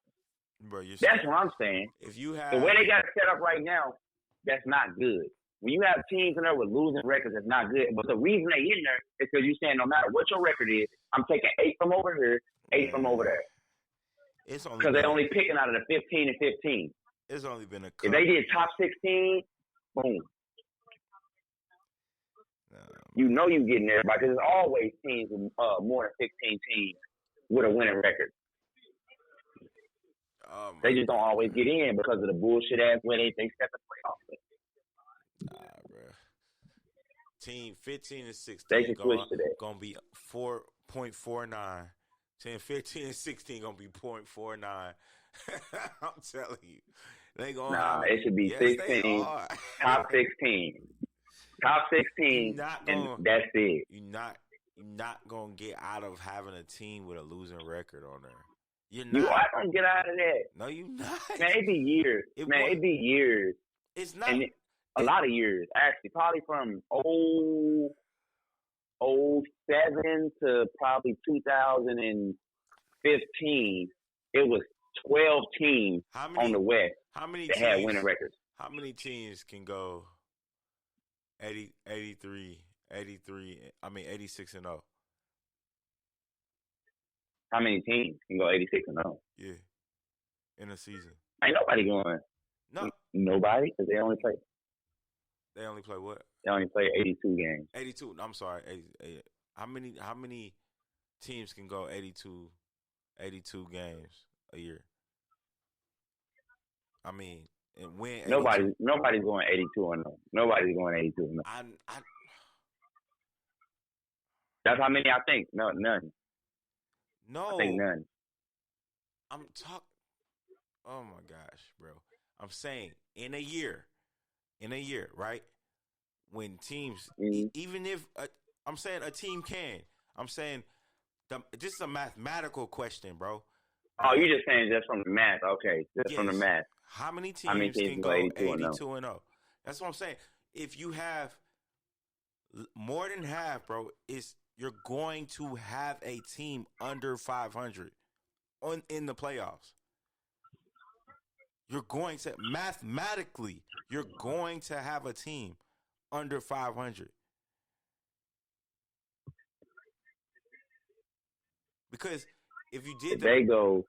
Bro, that's what I'm saying. If you have the way they got it set up right now, that's not good. When you have teams in there with losing records, that's not good. But the reason they in there is because you're saying no matter what your record is, I'm taking 8 from over here, 8 from over there. It's only because they're only picking out of the 15 and 15. It's only been a couple. If they did top 16, boom. You know you getting there because there's always teams with more than 16 teams with a winning record. They just don't always get in because of the bullshit ass way they set the playoffs. Nah, bro. Team 15 and 16 they can switch to that. Gonna be 4.49. Team 15 and 16 gonna be 0.49. I'm telling you, they gonna. It should be 16. Top 16. Top 16, and that's it. You're not gonna get out of having a team with a losing record on there. You're not. You are gonna get out of that. No, you're not. Man, it'd be years. It'd be years. It's not. And a lot of years, actually. Probably from 07 to probably 2015. It was 12 teams on the West that had winning records. How many teams can go 86 and 0? How many teams can go 86 and 0? Yeah, in a season. Ain't nobody going. No. Nobody, because they only play. They only play what? They only play 82 games. 82. I'm sorry. How many teams can go 82 games a year? I mean, and win. Nobody's going 82 and 0. Nobody's going 82 and 0. That's how many I think. No, none. No. I think none. I'm talking. Oh my gosh, bro. I'm saying in a year, right? When teams, even if I'm saying a team can, I'm saying this is a mathematical question, bro. Oh, you're just saying just from the math. Okay, from the math. How many teams can go 82 and 0? That's what I'm saying. If you have more than half, bro, you're going to have a team under 500 in the playoffs. You're going to mathematically, you're going to have a team under 500. Because if you did They go.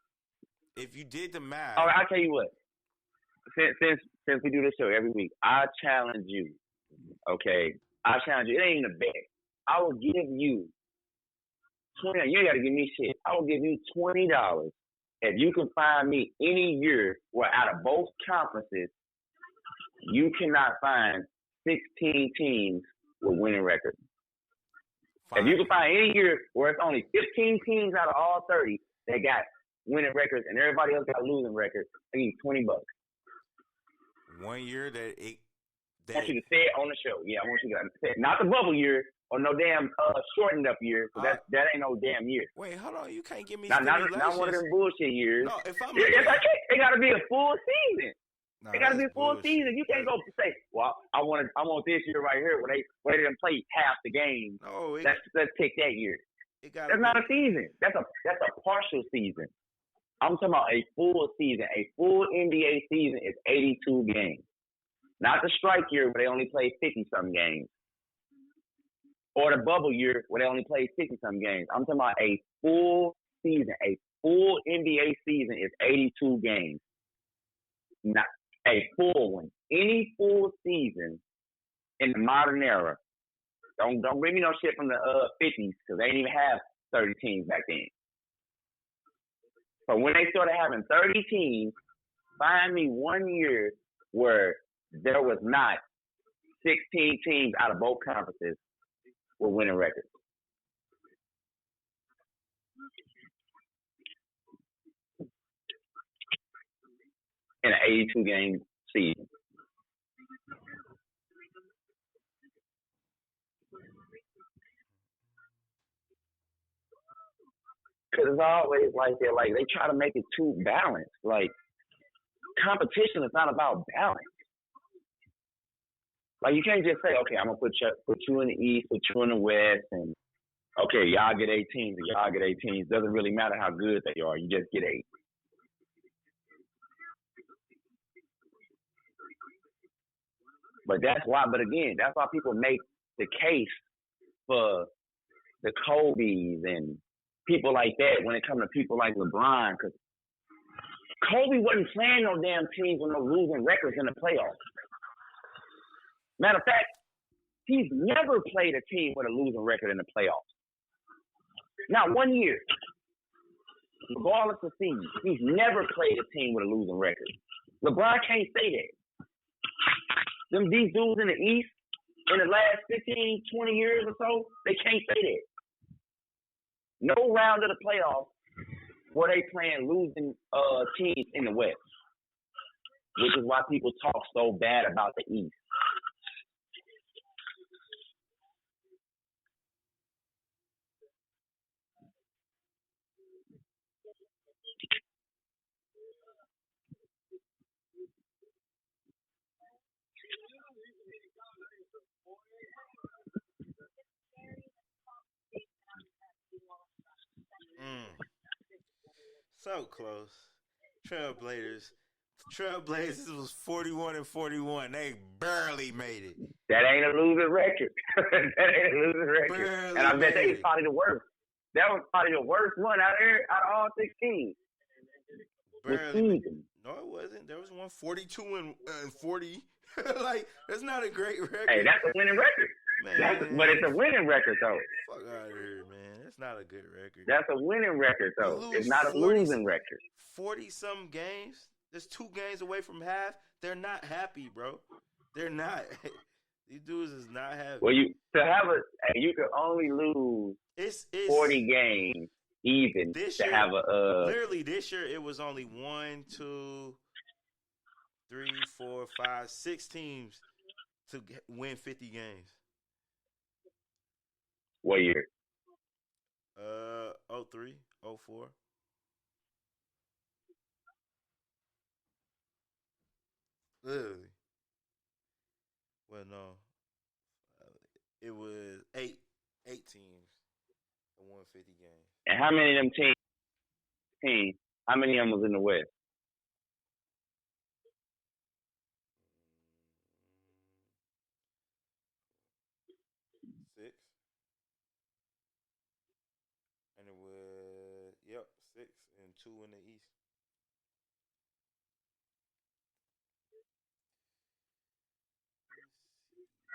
if you did the math, All right, I'll tell you what. Since we do this show every week, I challenge you. Okay, I challenge you. It ain't even a bet. I will give you 20. You ain't got to give me shit. I will give you $20 if you can find me any year where out of both conferences you cannot find 16 teams with winning records. fine. If you can find any year where it's only 15 teams out of all 30 that got winning records and everybody else got losing records, I give you $20. 1 year I want you to say it on the show. Yeah, I want you to say it. Not the bubble year or no damn shortened up year. Cause that ain't no damn year. Wait, hold on. You can't give me Not one of them bullshit years. No, if I'm Yes, I can't. It got to be a full season. no, It got to be a full bullshit. season. You can't go say, "Well, I want this year right here where they didn't play half the game." No, Let's pick that year. got That's not a season. That's a partial season. I'm talking about a full season. A full NBA season is 82 games. Not the strike year where they only play 50-some games. Or the bubble year where they only play 60-some games. I'm talking about a full season. A full NBA season is 82 games. Not a full one. Any full season in the modern era. Don't bring me no shit from the 50s because they didn't even have 30 teams back then. So when they started having 30 teams, find me 1 year where there was not 16 teams out of both conferences with winning records. In an 82-game season. Because it's always like that. Like, they try to make it too balanced. Like, competition is not about balance. Like, you can't just say, okay, I'm going to put you in the East, put you in the West, and, okay, y'all get 8 teams, and y'all get 8 teams. Doesn't really matter how good they are. You just get 8. But that's why people make the case for the Kobe's and people like that when it comes to people like LeBron, because Kobe wasn't playing no damn teams with no losing records in the playoffs. Matter of fact, he's never played a team with a losing record in the playoffs. Not 1 year. Regardless of seeds, he's never played a team with a losing record. LeBron can't say that. These dudes in the East, in the last 15, 20 years or so, they can't say that. No round of the playoffs were they playing losing teams in the West, which is why people talk so bad about the East. So close. Trailblazers was 41-41. They barely made it. That ain't a losing record. That ain't a losing record. Barely and I bet they made was it. probably the worst. That was probably the worst one out of all 16. Barely made it. No, it wasn't. There was one 42 and 40. Like, that's not a great record. Hey, that's a winning record. Man. But it's a winning record, though. Fuck out of here, man. That's not a good record. That's a winning record, though. It's not a losing record. 40-some games. There's 2 games away from half. They're not happy, bro. They're not. These dudes is not happy. Well, you can only lose 40 games even this to year, have a. Literally, this year it was only 1, 2, 3, 4, 5, 6 teams to win 50 games. What year? 03, 04. Literally. Well, no. It was 8 teams that won 50 games. And how many of them teams? How many of them was in the West? 6. And it was 6 and 2 in the East.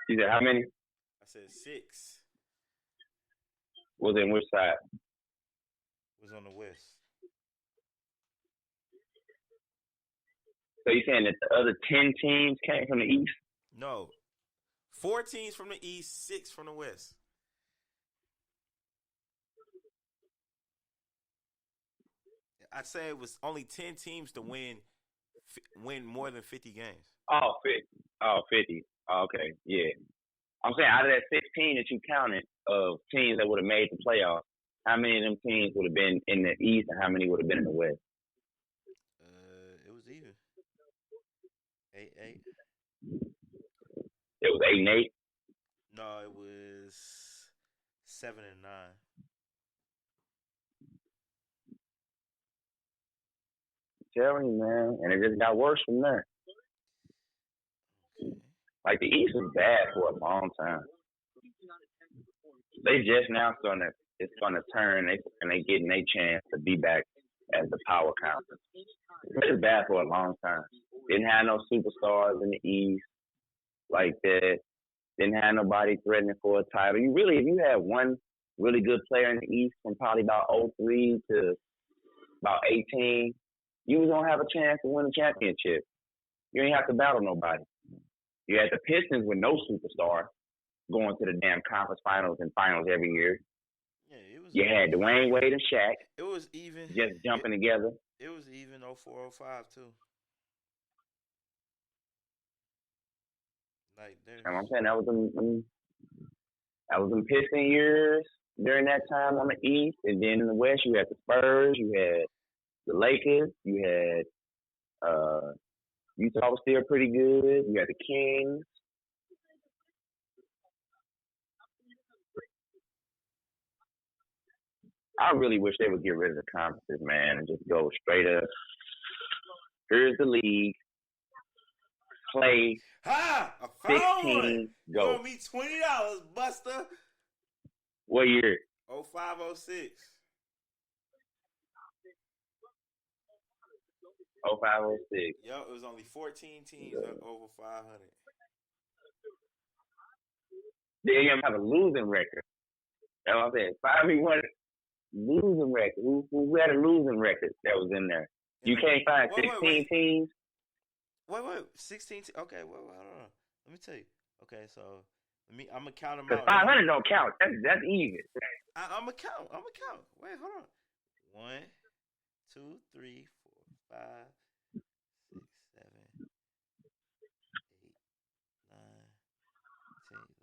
You said how many? I said 6 Was in which side? was on the West. So you saying that the other 10 teams came from the East? No. 4 teams from the East, 6 from the West. I'd say it was only 10 teams to win more than 50 games. Oh, 50. Oh, 50. Oh, okay, yeah. I'm saying out of that 16 that you counted of teams that would have made the playoffs, how many of them teams would have been in the East and how many would have been in the West? It was even. 8-8. It was 8 and 8. No, it was 7 and 9. Telling you, man, and it just got worse from there. Okay. Like the East was bad for a long time. They just now it's gonna turn and they getting their chance to be back as the power conference. It was bad for a long time. Didn't have no superstars in the East like that. Didn't have nobody threatening for a title. If you had one really good player in the East from probably about 03 to about 18, you was gonna have a chance to win a championship. You ain't have to battle nobody. You had the Pistons with no superstar going to the damn conference finals and finals every year. Yeah, it was. You had Dwayne Wade and Shaq. It was even. Just jumping together. It was even 04-05 too. Like there's. And I'm saying that was them Piston years during that time on the East, and then in the West you had the Spurs, you had the Lakers, you had Utah was still pretty good. You had the Kings. I really wish they would get rid of the conferences, man, and just go straight up. Here's the league. Play. Ha! I found 16, one. go. You owe me $20, Buster. What year? 05-06. 05-06. Yo, it was only 14 teams over 500. They didn't have a losing record. That's what I'm saying. 5v1 losing record. Who had a losing record that was in there? You can't find 16 teams. Wait. 16 okay, hold on. Let me tell you. Okay, so I'm gonna count them Because out. 500 don't count. That's even. I'm gonna count. Wait, hold on. 1, 2, 3, 4, 5, 6, 7, 8, 9, 10, 11, 12, 13.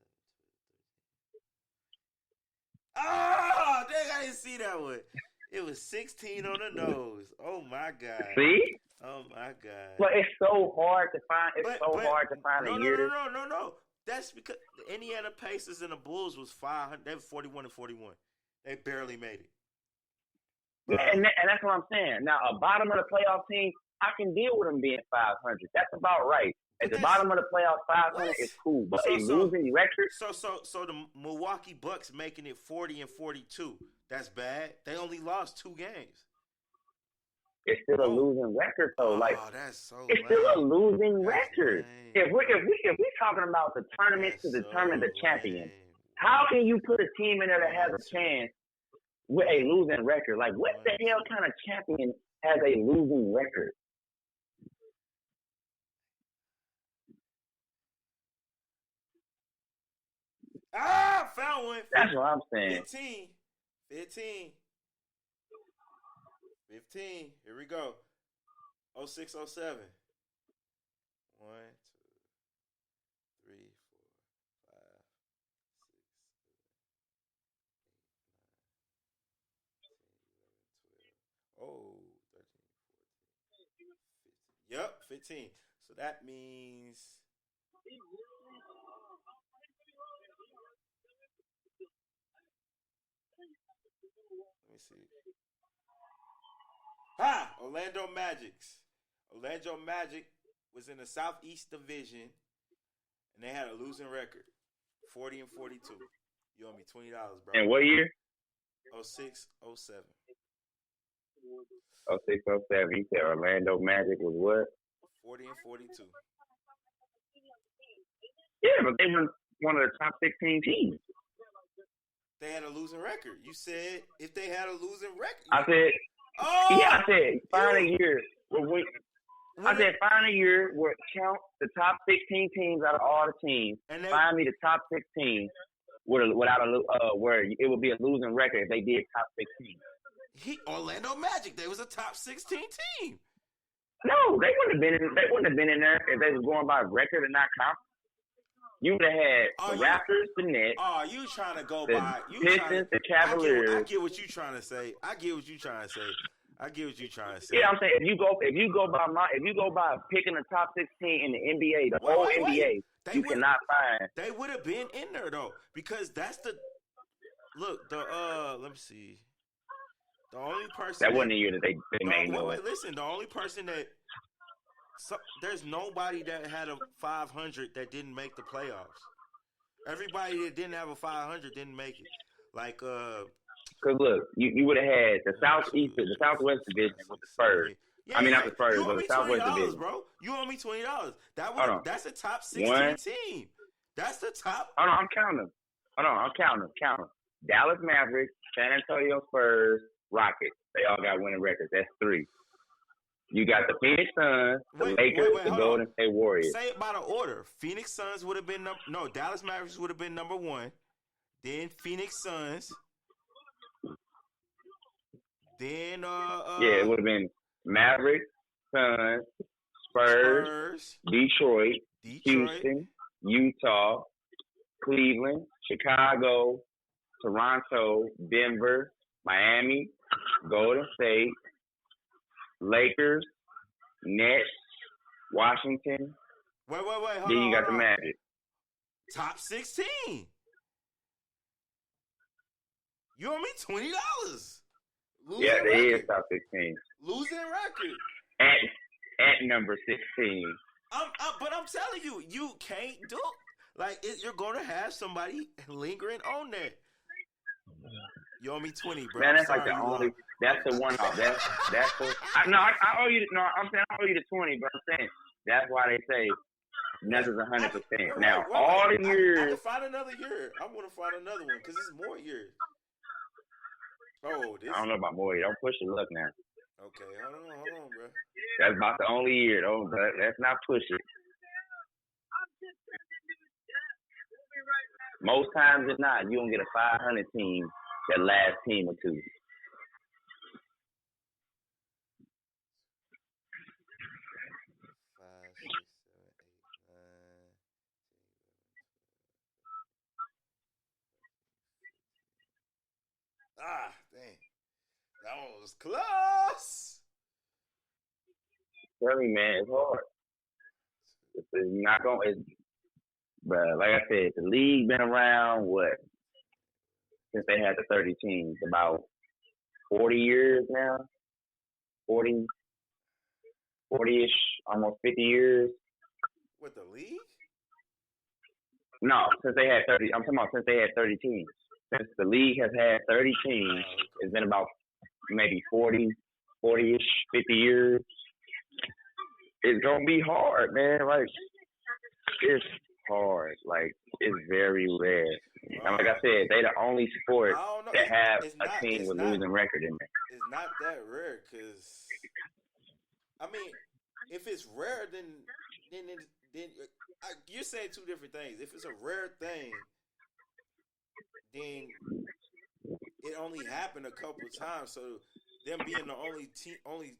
Oh, dang, I didn't see that one. It was 16 on the nose. Oh my God. See? Oh my God. But it's so hard to find. Hard to find a year. No. That's because the Indiana Pacers and the Bulls was 500. They were 41 and 41. They barely made it. And that's what I'm saying. Now, a bottom of the playoff team, I can deal with them being 500. That's about right. At the bottom of the playoff, 500 is cool. But a losing record. So the Milwaukee Bucks making it 40 and 42. That's bad. They only lost 2 games. It's still a losing record, though. That's so it's lame. still a losing record. Lame. If we talking about the tournament to determine the champion, how can you put a team in there that has a chance with a losing record? Like, what the hell kind of champion has a losing record? Found one. That's what I'm saying. 15. Here we go. 06, 07. 1, 2, 3, 4, 5, 6, 7, 8, 9, 10, 11, 12. Oh, 13, 14, 15. Yep, 15. So that means. Let me see. Orlando Magic was in the Southeast Division, and they had a losing record, 40 and 42. You owe me $20, bro. And what year? 06, 07. Oh 06, 07. You said Orlando Magic was what? 40-42. Yeah, but they were one of the top 16 teams. They had a losing record. You said if they had a losing record. I said, Oh, I said find a year. I said find a year where count the top 16 teams out of all the teams. and Find me the top 16 without where it would be a losing record if they did top 16. Orlando Magic. They was a top 16 team. No, they wouldn't have been. They wouldn't have been in there if they was going by record and not comp. You would have had the Raptors, the Nets. Oh, you trying to go the by Pistons, the Cavaliers. I get what you trying to say. I get what you trying to say. Yeah, I'm saying if you go by picking the top 16 in the NBA, the whole NBA, you cannot find. They would have been in there though, because that's the look. Let me see. The only person that wasn't the year that they made. Wait, listen. The only person that there's nobody that had a 500 that didn't make the playoffs. Everybody that didn't have a 500 didn't make it. Like Cause look, you would have had the Southwest division with the Spurs. Yeah, I mean, not the Spurs, you but owe the me Southwest $20, division. bro. You owe me $20. That's a top 16 team. That's the top. Hold on, I'm counting. I'm counting. Dallas Mavericks, San Antonio Spurs, Rockets. They all got winning records. That's 3. You got the Phoenix Suns, the Lakers, the Golden State Warriors. Say it by the order. Phoenix Suns would have been Dallas Mavericks would have been number 1. Then Phoenix Suns. Then it would have been Mavericks, Suns, Spurs, Detroit, Houston, Utah, Cleveland, Chicago, Toronto, Denver, Miami, Golden State, Lakers, Nets, Washington. Wait. Then you got the Magic. Top 16. You owe me $20. Yeah, they is top 16. Losing record. At number 16. But I'm telling you, you can't do you're going to have somebody lingering on there. You owe me 20, bro. Man, that's like the only. That's the one off. That's the. I owe you. No, I'm saying I owe you the 20, but I'm saying that's why they say nothing's 100%. Now all the years. I can find another year. I want to find another one because it's more years. Oh, I don't know about more. Don't push your luck now. Okay, hold on, bro. That's about the only year, though. But let's not push it. Most times, if not, you don't get a 500 team that last team or 2. 5, 6, 7, 8, 9, 10, 11, 12. Dang. That one was close. Tell me, man, it's hard. It's not going. But like I said, the league been around since they had the 30 teams, about 40 years now, 40-ish, almost 50 years. What, the league? No, since they had 30. I'm talking about since they had 30 teams. Since the league has had 30 teams, it's been about maybe 40-ish, 50 years. It's gonna be hard, man. Like, it's hard. Like, it's very rare. And like I said, they the only sport that have a team with losing record in there. It's not that rare, because I mean, if it's rare, then you're saying two different things. If it's a rare thing, then it only happened a couple of times. So them being the only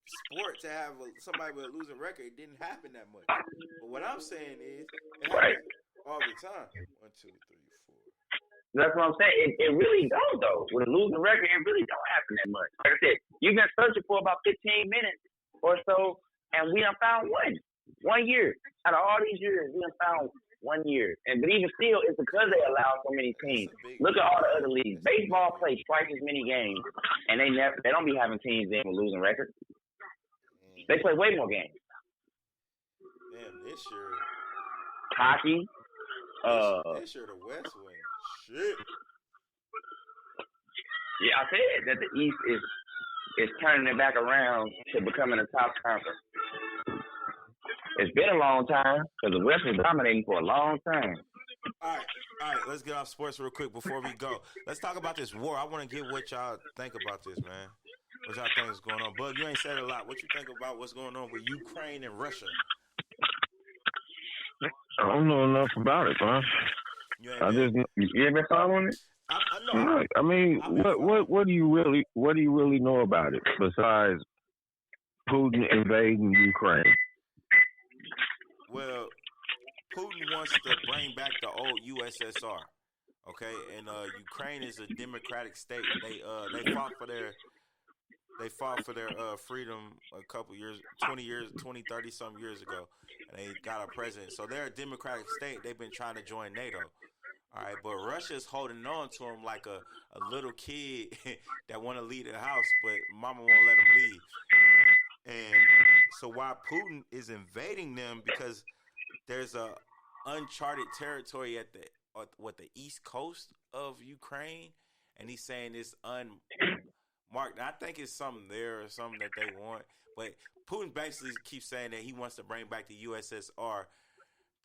sport to have somebody with a losing record, it didn't happen that much. But what I'm saying is, it happens all the time. 1, 2, 3, 4. That's what I'm saying. It really don't, though. With a losing record, it really don't happen that much. Like I said, you've been searching for about 15 minutes or so, and we done found one year. Out of all these years, we done found 1 year. But even still, it's because they allow so many teams. Look at all the other leagues. Baseball plays twice as many games, and they don't be having teams in with losing records. They play way more games. Damn, this year. Hockey. This year the West went shit. Yeah, I said that the East is is turning it back around to becoming a top conference. It's been a long time because the West was dominating for a long time. All right. Let's get off sports real quick before we go. Let's talk about this war. I want to get what y'all think about this, man. What y'all think is going on? Bug, you ain't said a lot. What you think about what's going on with Ukraine and Russia? I don't know enough about it, man. You ever been following it? I know. I mean, what do you really know about it besides Putin invading Ukraine? Well, Putin wants to bring back the old USSR, okay? And Ukraine is a democratic state. They fought for their freedom a couple years, 20, 30 some years ago, and they got a president. So they're a democratic state. They've been trying to join NATO. All right, but Russia's holding on to them like a little kid that want to leave the house, but mama won't let him leave. And so while Putin is invading them, because there's a uncharted territory at the east coast of Ukraine, and he's saying it's unmarked. I think it's something there or something that they want, but Putin basically keeps saying that he wants to bring back the USSR,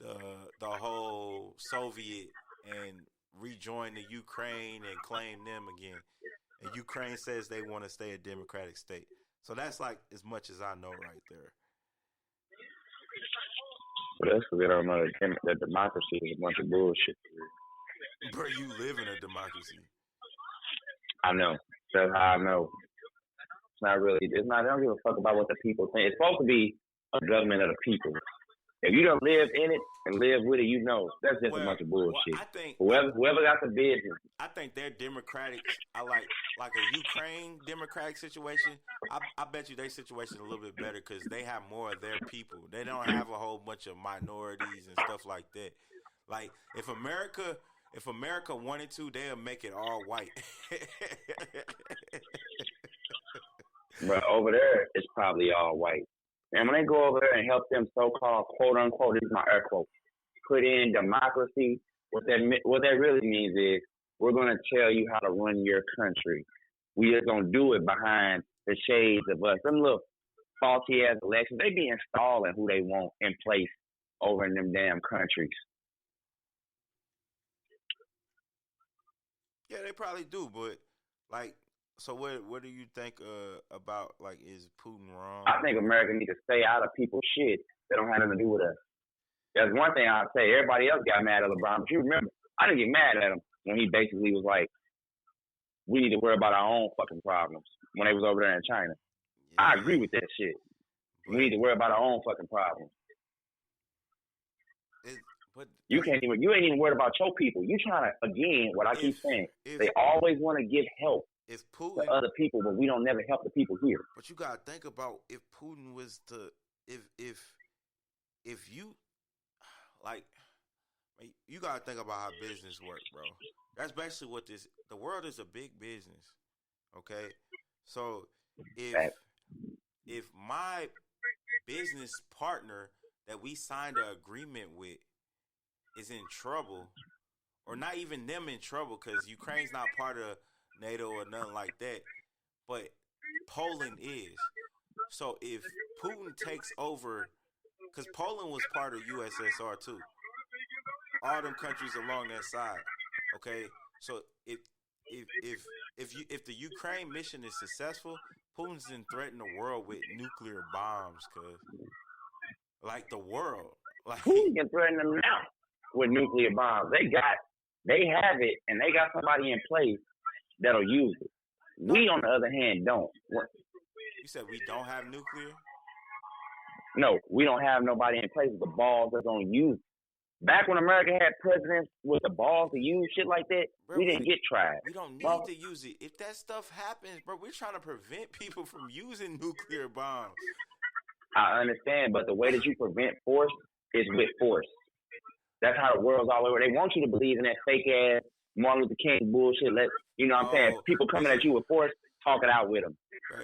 the whole Soviet, and rejoin the Ukraine and claim them again. And Ukraine says they want to stay a democratic state. So that's like as much as I know right there. But that's because they don't know that democracy is a bunch of bullshit. Bro, you live in a democracy. I know. That's how I know. It's not really. They don't give a fuck about what the people think. It's supposed to be a government of the people. If you don't live in it and live with it, you know that's just a bunch of bullshit. I think whoever got the business. I think they're democratic. I like a Ukraine democratic situation. I bet you their situation is a little bit better because they have more of their people. They don't have a whole bunch of minorities and stuff like that. Like if America wanted to, they'll make it all white. But over there, it's probably all white. And when they go over there and help them so-called, quote-unquote, this is my air quote, put in democracy, what that really means is we're going to tell you how to run your country. We just going to do it behind the shades of us. Them little faulty-ass elections, they be installing who they want in place over in them damn countries. Yeah, they probably do, but, like, so what do you think about, like, is Putin wrong? I think America needs to stay out of people's shit that don't have nothing to do with us. That's one thing I'll say. Everybody else got mad at LeBron, but you remember, I didn't get mad at him when he basically was like, we need to worry about our own fucking problems when they was over there in China. Yeah. I agree with that shit. We need to worry about our own fucking problems. You ain't even worried about your people. You trying to, again, what I keep saying, they always want to give help to other people, but we don't never help the people here. But you gotta think about if Putin was to, if you, like, you gotta think about how business works, bro. That's basically what the world is a big business, okay? So if my business partner that we signed an agreement with is in trouble, or not even them in trouble, because Ukraine's not part of NATO or nothing like that, but Poland is. So if Putin takes over, because Poland was part of USSR too, all them countries along that side, okay? So if the Ukraine mission is successful, Putin's in threaten the world with nuclear bombs, cause like the world, like Putin can threaten them now with nuclear bombs. They have it, and they got somebody in place that'll use it. We, on the other hand, don't. You said we don't have nuclear? No, we don't have nobody in place with the balls that's gonna use it. Back when America had presidents with the balls to use shit like that, bro, we didn't get tried. We don't need to use it. If that stuff happens, bro, we're trying to prevent people from using nuclear bombs. I understand, but the way that you prevent force is with force. That's how the world's all over. They want you to believe in that fake ass Martin Luther King bullshit. You know what I'm saying? People coming at you with force, talk it out with them. Bro,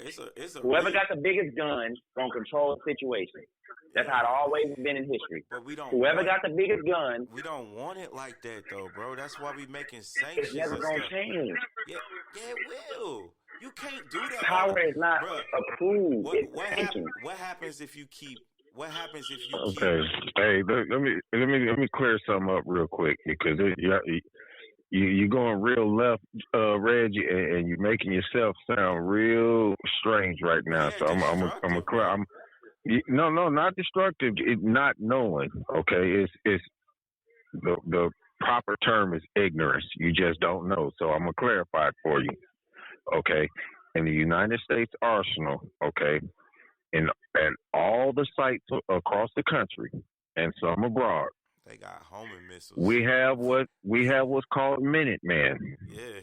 whoever got the biggest gun gonna control the situation. That's how it always been in history. But we don't. Whoever got the biggest gun. We don't want it like that though, bro. That's why we making sanctions. It's never gonna change. Yeah, it will. You can't do that. Power is not Bruh, approved. What happens if you keep? What happens if you Okay. Hey, let me clear something up real quick because you're going real left, Reggie, and you're making yourself sound real strange right now. Yeah, so I'm clear. No, not destructive. Not knowing. Okay, it's the proper term is ignorance. You just don't know. So I'm gonna clarify it for you. Okay, in the United States Arsenal. Okay, in all the sites across the country and some abroad. They got homing missiles. We have what's called Minutemen. Yeah.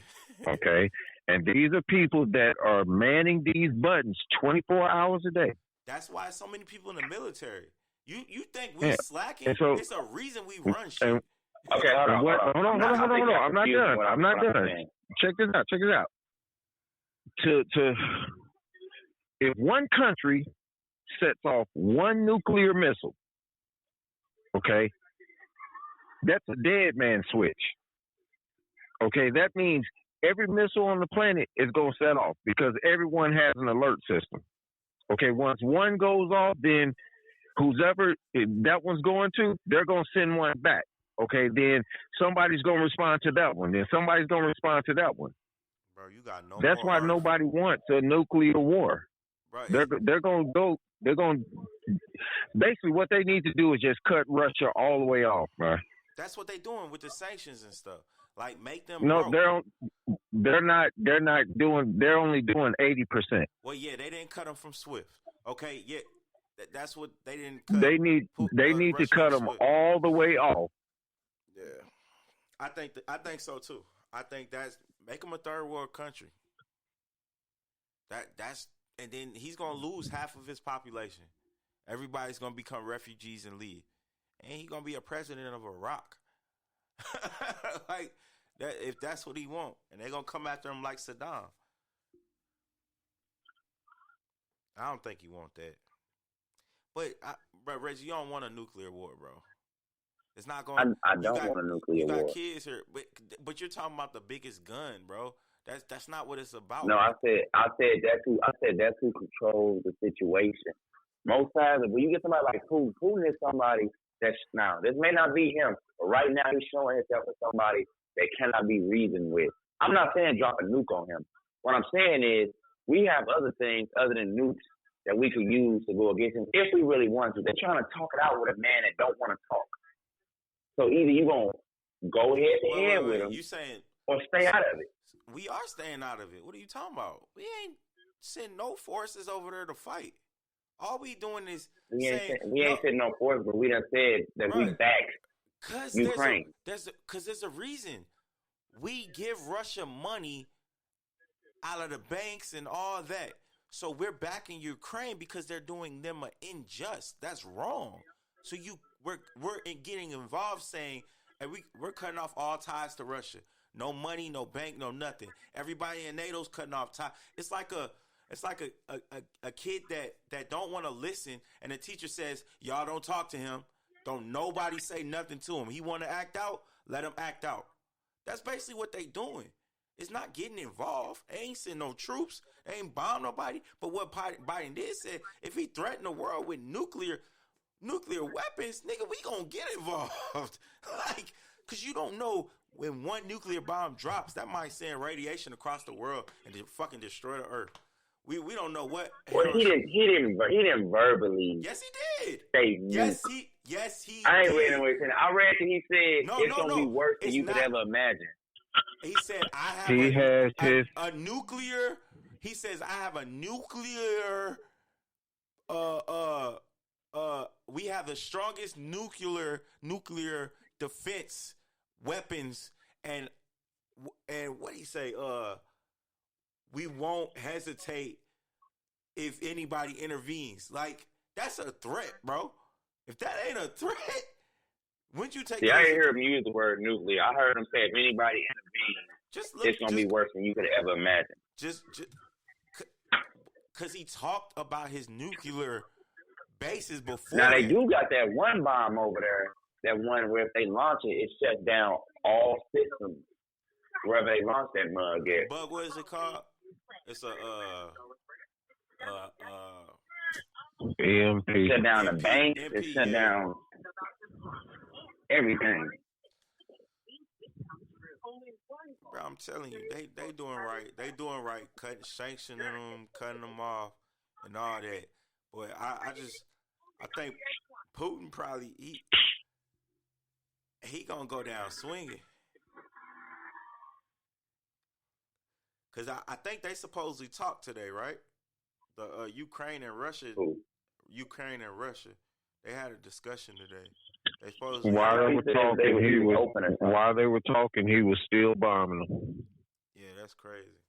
Okay, and these are people that are manning these buttons 24 hours a day. That's why so many people in the military. You think we slacking? So, it's a reason we run shit. Okay, hold on. I'm not done. Check this out. If one country sets off one nuclear missile, okay, that's a dead man switch. Okay, that means every missile on the planet is going to set off because everyone has an alert system. Okay, once one goes off, then whoever that one's going to, they're going to send one back. Okay, then somebody's going to respond to that one. Then somebody's going to respond to that one. Bro, you got no. That's why nobody wants a nuclear war. Bro, they're going to go. They're going. Basically, what they need to do is just cut Russia all the way off, bro. That's what they're doing with the sanctions and stuff. Like, make them. No, broke. they're not doing. They're only doing 80%. Well, yeah, they didn't cut them from SWIFT. Okay, yeah, that's what they didn't cut. They need to cut them all the way off. Yeah, I think so too. I think make them a third world country. And then he's gonna lose half of his population. Everybody's gonna become refugees and leave, and he's gonna be a president of Iraq. Like that, if that's what he want, and they're gonna come after him like Saddam. I don't think he want that. But Reggie, you don't want a nuclear war, bro. It's not going. I don't want a nuclear war. You got kids here, but you're talking about the biggest gun, bro. That's not what it's about. No, I said that's who controls the situation. Most times, when you get somebody like Putin is somebody that's now. This may not be him, but right now he's showing himself as somebody that cannot be reasoned with. I'm not saying drop a nuke on him. What I'm saying is we have other things other than nukes that we could use to go against him if we really want to. They're trying to talk it out with a man that don't want to talk. So either you're going to go head to head with him or stay out of it. We are staying out of it. What are you talking about? We ain't sending no forces over there to fight. All we doing is we ain't sending no forces, but we done said that we back Ukraine. Because there's a reason. We give Russia money out of the banks and all that. So we're backing Ukraine because they're doing them an unjust. That's wrong. So we're getting involved saying, hey, we're cutting off all ties to Russia. No money, no bank, no nothing. Everybody in NATO's cutting off ties. It's like a kid that don't want to listen, and the teacher says, y'all don't talk to him. Don't nobody say nothing to him. He want to act out, let him act out. That's basically what they doing. It's not getting involved. They ain't sending no troops. They ain't bomb nobody. But what Biden did say, if he threatened the world with nuclear weapons, nigga, we gonna get involved. Like, because you don't know when one nuclear bomb drops, that might send radiation across the world and fucking destroy the earth. We don't know what. Well, he didn't verbally. Yes, he did. Say yes, he. I ain't did. reading what he said. I read that he said it's gonna be worse than you could ever imagine. He said, "I have a nuclear." He says, "I have a nuclear. We have the strongest nuclear defense weapons, and what he say? We won't hesitate if anybody intervenes. Like, that's a threat, bro. If that ain't a threat, wouldn't you take? See, I didn't hear him use the word nuclear. I heard him say if anybody intervenes, it's gonna be worse than you could ever imagine. Just because he talked about his nuclear bases before. Now they do got that one bomb over there. That one where if they launch it, it shuts down all systems wherever they launch that mug at. Bug, what is it called? It's a EMP. Shut down the MP, bank. MP, It shut yeah. down everything. Bro, I'm telling you, they doing right. They doing right, sanctioning them, cutting them off, and all that. But I think Putin probably he gonna go down swinging. Cause I think they supposedly talked today, right? The Ukraine and Russia, they had a discussion today. They supposedly While they were talking, he was still bombing them. Yeah, that's crazy.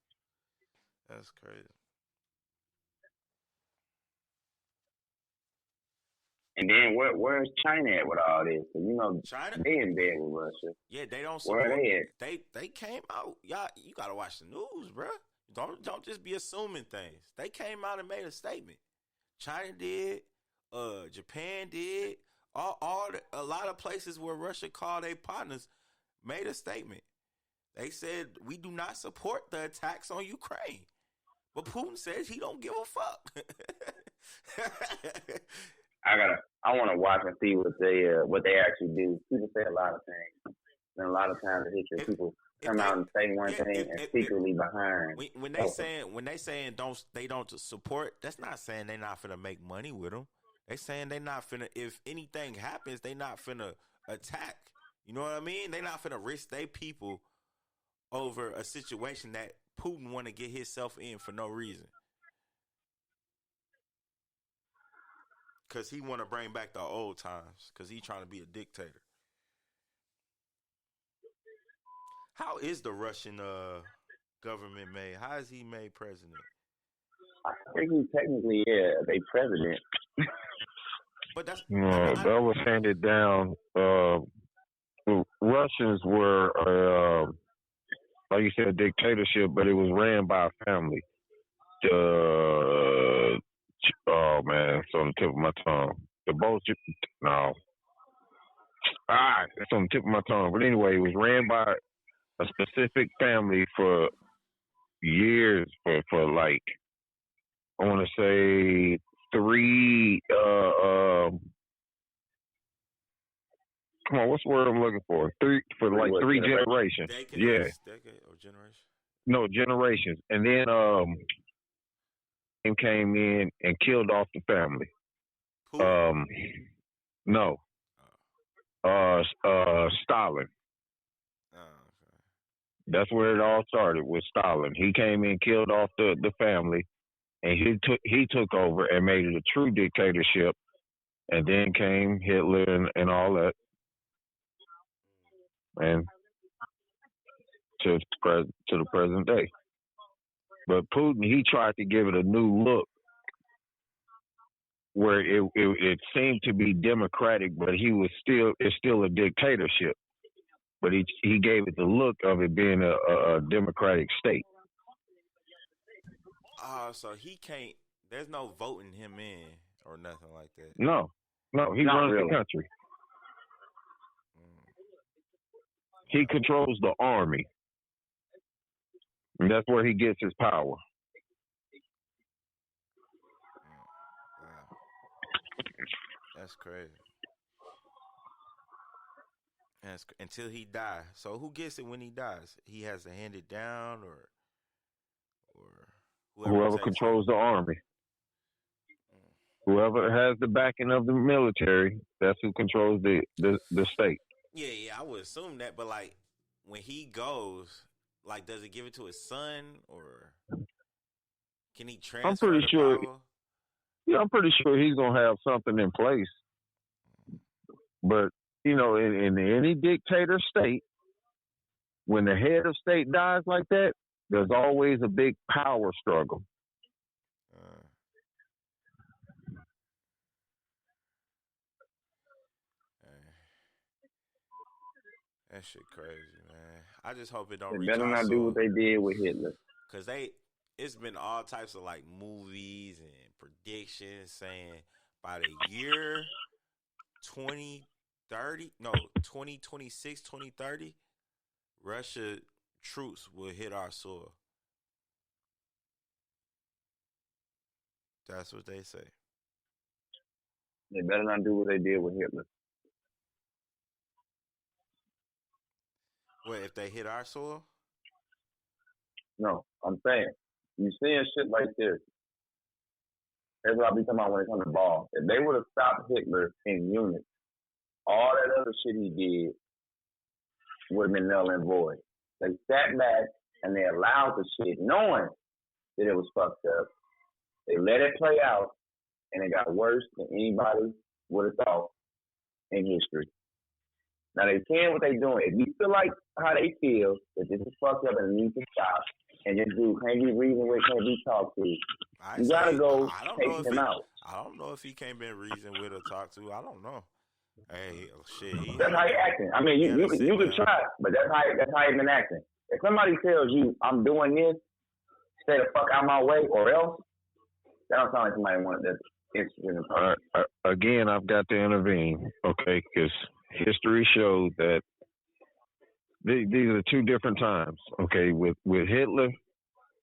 That's crazy. And then where's China at with all this? China, they in bed with Russia. yeah, they don't support. Where they at? They came out. Y'all, you gotta watch the news, bro. Don't just be assuming things. They came out and made a statement. China did. Japan did. A lot of places where Russia called their partners made a statement. They said we do not support the attacks on Ukraine, but Putin says he don't give a fuck. I want to watch and see what they actually do. People say a lot of things, and a lot of times in history, people come out and say one thing and secretly behind. When they saying they don't support, that's not saying they not finna make money with them. They saying they not finna. If anything happens, they not finna attack. You know what I mean? They not finna risk their people over a situation that Putin want to get himself in for no reason. Because he want to bring back the old times. Because he trying to be a dictator. How is the Russian government made? How is he made president? I think he technically, they president. But that's that was handed down. Russians were, like you said, a dictatorship, but it was ran by a family. Oh man, it's on the tip of my tongue. It's on the tip of my tongue. But anyway, it was ran by a specific family for years, for like, I want to say 3, come on, what's the word I'm looking for? 3 generations. Decade or generation? No, generations. And then came in and killed off the family. Who? No. Stalin. Oh, okay. That's where it all started with Stalin. He came in, killed off the family, and he took over and made it a true dictatorship. And then came Hitler and all that, and to the present day. But Putin, he tried to give it a new look, where it seemed to be democratic, but it's still a dictatorship. But he gave it the look of it being a democratic state. So he can't. There's no voting him in or nothing like that. No, he runs the country. He controls the army. And that's where he gets his power. Wow. That's crazy. Until he dies. So who gets it when he dies? He has to hand it down, or whoever controls the army. Whoever has the backing of the military, that's who controls the state. Yeah, I would assume that. But like, when he goes, like, does it give it to his son, or can he transfer? I'm pretty sure. Power? Yeah, I'm pretty sure he's gonna have something in place. But in any dictator state, when the head of state dies like that, there's always a big power struggle. That shit crazy, man. I just hope it don't. They better not do what they did with Hitler. Cause it's been all types of like movies and predictions saying by the year 2026, 2030, Russia troops will hit our soil. That's what they say. They better not do what they did with Hitler. What if they hit our soil? No, I'm saying, you seeing shit like this. That's what I be talking about when it comes to ball. If they would have stopped Hitler in units, all that other shit he did would have been null and void. They sat back and they allowed the shit, knowing that it was fucked up. They let it play out, and it got worse than anybody would have thought in history. Now they saying what they doing. If you feel like how they feel, that this is fucked up and it needs to stop, and this dude can't be reasoned with, can't be talked to, you gotta go take him out. I don't know if he can't be reasoned with or talked to. I don't know. Hey, shit. That's how he acting. I mean, you can try, but that's how he been acting. If somebody tells you I'm doing this, stay the fuck out my way, or else, that don't sound like somebody that's interested in the Again, I've got to intervene, okay? Because history shows that these are two different times, okay? With Hitler,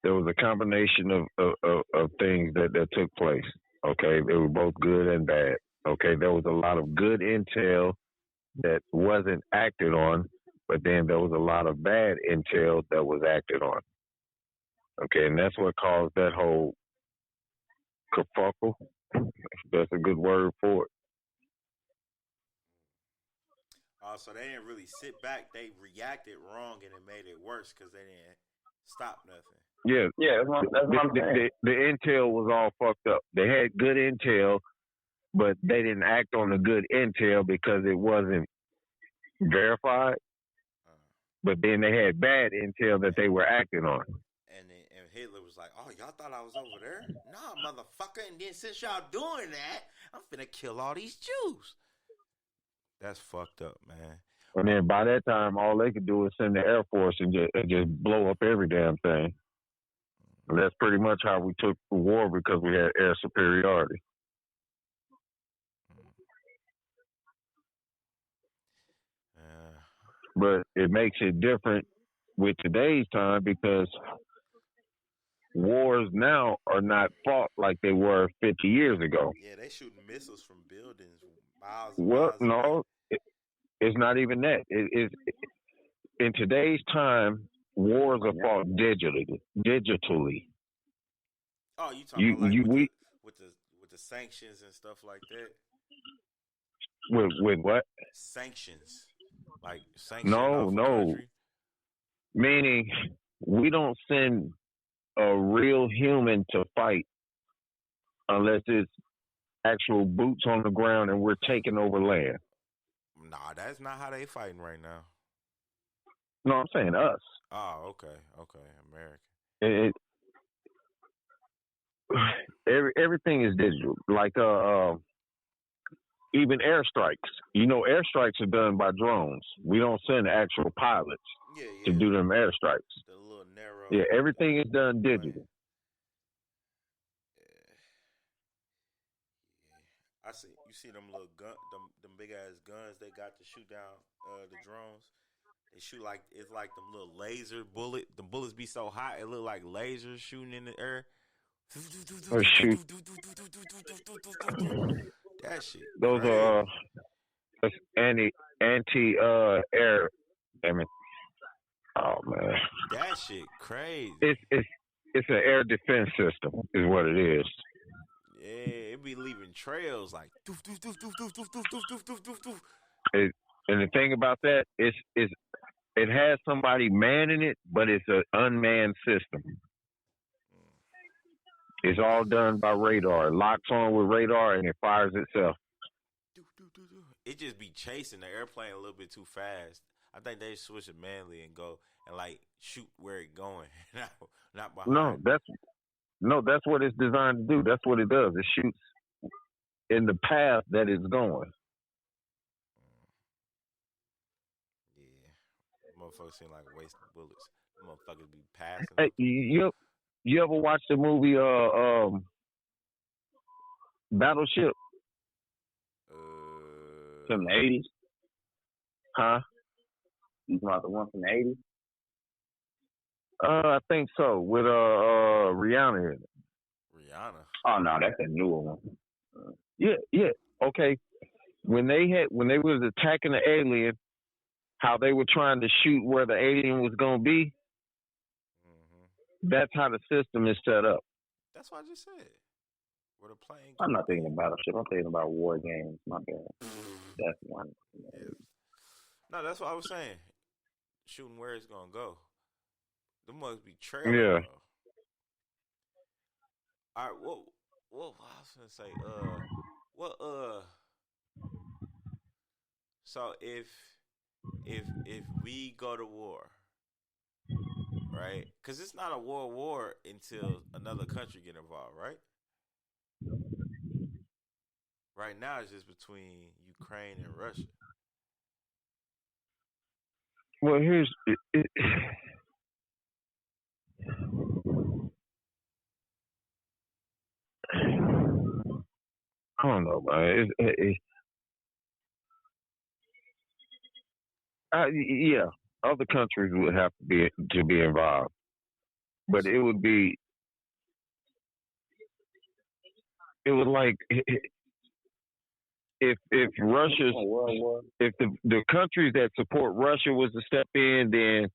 there was a combination of things that took place, okay? They were both good and bad, okay? There was a lot of good intel that wasn't acted on, but then there was a lot of bad intel that was acted on, okay? And that's what caused that whole kerfuffle. That's a good word for it. So they didn't really sit back. They reacted wrong, and it made it worse because they didn't stop nothing. Yeah, that's what I'm saying. The intel was all fucked up. They had good intel, but they didn't act on the good intel because it wasn't verified. But then they had bad intel that they were acting on. And Hitler was like, "Oh, y'all thought I was over there? Nah, motherfucker! And then since y'all doing that, I'm finna kill all these Jews." That's fucked up, man. And then by that time, all they could do is send the Air Force and just blow up every damn thing. And that's pretty much how we took the war, because we had air superiority. But it makes it different with today's time, because wars now are not fought like they were 50 years ago. Yeah, they shooting missiles from buildings miles. Well, miles no, it's not even that. In today's time, wars are fought digitally. Oh, you talking about with the sanctions and stuff like that? With what? Sanctions. Like sanctions. No. Meaning, we don't send a real human to fight unless it's actual boots on the ground and we're taking over land. Nah, that's not how they fighting right now. No, I'm saying us. Oh, okay, American. Everything is digital. Like even airstrikes. You know, airstrikes are done by drones. We don't send actual pilots to do them airstrikes. The little narrow. Yeah, everything is done digital. I see. You see them little them big ass guns they got to shoot down the drones. They shoot like it's like them little laser bullet. The bullets be so hot it look like lasers shooting in the air. Oh shoot! That shit. Those crazy. are anti air. Damn it! Oh man. That shit crazy. It's an air defense system, is what it is. Yeah, it be leaving trails like doof doof doof doof doof doof doof doof doof doof doof. And the thing about that is it has somebody manning it, but it's an unmanned system. It's all done by radar. It locks on with radar and it fires itself. It just be chasing the airplane a little bit too fast. I think they switch it manually and go and like shoot where it going, not behind. That's what it's designed to do. That's what it does. It shoots in the path that it's going. Yeah, motherfuckers seem like wasting bullets. Motherfuckers be passing. Hey, you ever watch the movie Battleship? From the 80s? Huh? You talking about the one from the 80s? I think so. With Rihanna in it. Madonna. Oh no, that's a newer one. Yeah. Okay. When they was attacking the alien, how they were trying to shoot where the alien was gonna be, that's how the system is set up. That's what I just said. Where the plane I'm gonna not thinking about shit. I'm thinking about war games. My bad. be. That's one. Yeah. No, that's what I was saying. Shooting where it's gonna go. Them must be trailing. Yeah. Though. All right. What I was gonna say. What? So if we go to war, right? Because it's not a war until another country get involved, right? Right now, it's just between Ukraine and Russia. Well, here's I don't know, man. Yeah, other countries would have to be involved, but it would like if Russia's if the countries that support Russia was to step in, then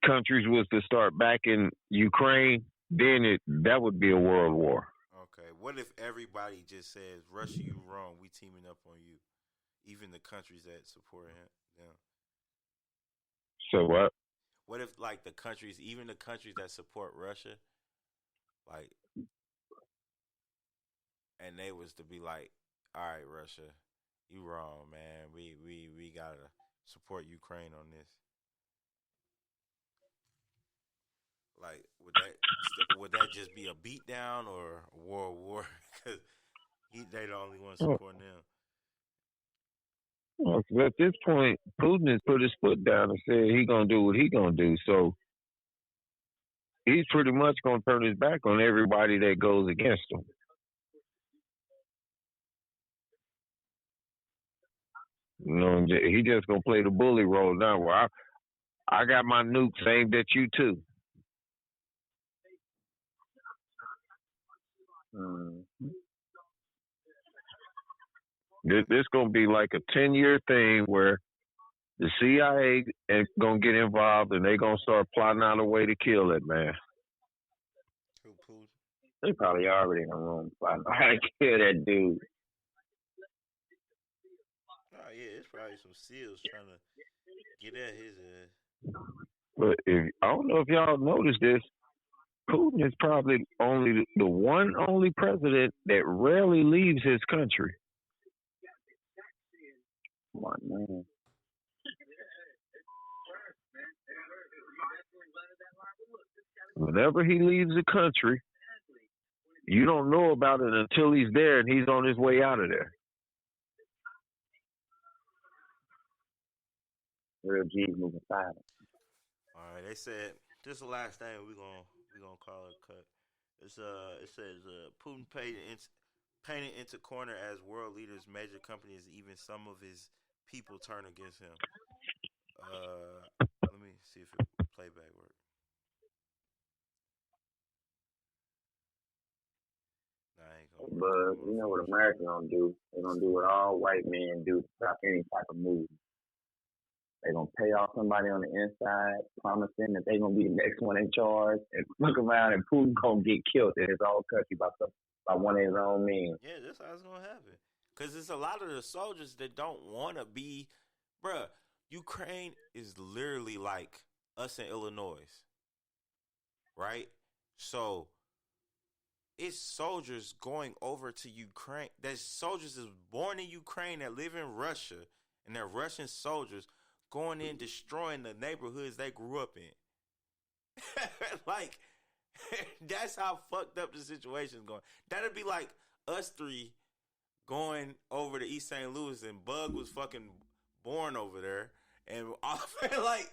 countries was to start backing Ukraine, then that would be a world war. Okay. What if everybody just says, Russia, you wrong, we teaming up on you? Even the countries that support him. So what? What if like even the countries that support Russia, like, and they was to be like, all right, Russia, you wrong, man. We gotta support Ukraine on this. Like, would that just be a beatdown or a world war? Because they the only ones supporting them. Well, at this point, Putin has put his foot down and said he gonna do what he gonna do. So he's pretty much gonna turn his back on everybody that goes against him. You know, he just gonna play the bully role now. Where I got my nukes aimed at you too. This gonna be like a 10-year thing where the CIA is gonna get involved and they gonna start plotting out a way to kill that man. They probably already in the room plotting how to kill that dude. Oh yeah, it's probably some SEALs trying to get at his ass. But I don't know if y'all noticed this. Putin is probably only the only president that rarely leaves his country. Come on, man. Whenever he leaves the country, you don't know about it until he's there and he's on his way out of there. Real G's moving silent. All right, they said this is the last thing we gonna call it cut. It says Putin painted into corner as world leaders, major companies, even some of his people turn against him. Let me see if it playback works. But you know what America gonna do? They're gonna do what all white men do to stop any type of movement. They're gonna pay off somebody on the inside, promising that they're gonna be the next one in charge, and look around and Putin gonna get killed in his own country by one of his own men. Yeah, that's how it's gonna happen. Cause it's a lot of the soldiers that don't want to be, bruh. Ukraine is literally like us in Illinois, right? So it's soldiers going over to Ukraine. There's soldiers that's born in Ukraine that live in Russia, and they're Russian soldiers going in destroying the neighborhoods they grew up in. Like, that's how fucked up the situation's going. That'd be like us three going over to East St. Louis and Bug was fucking born over there, and like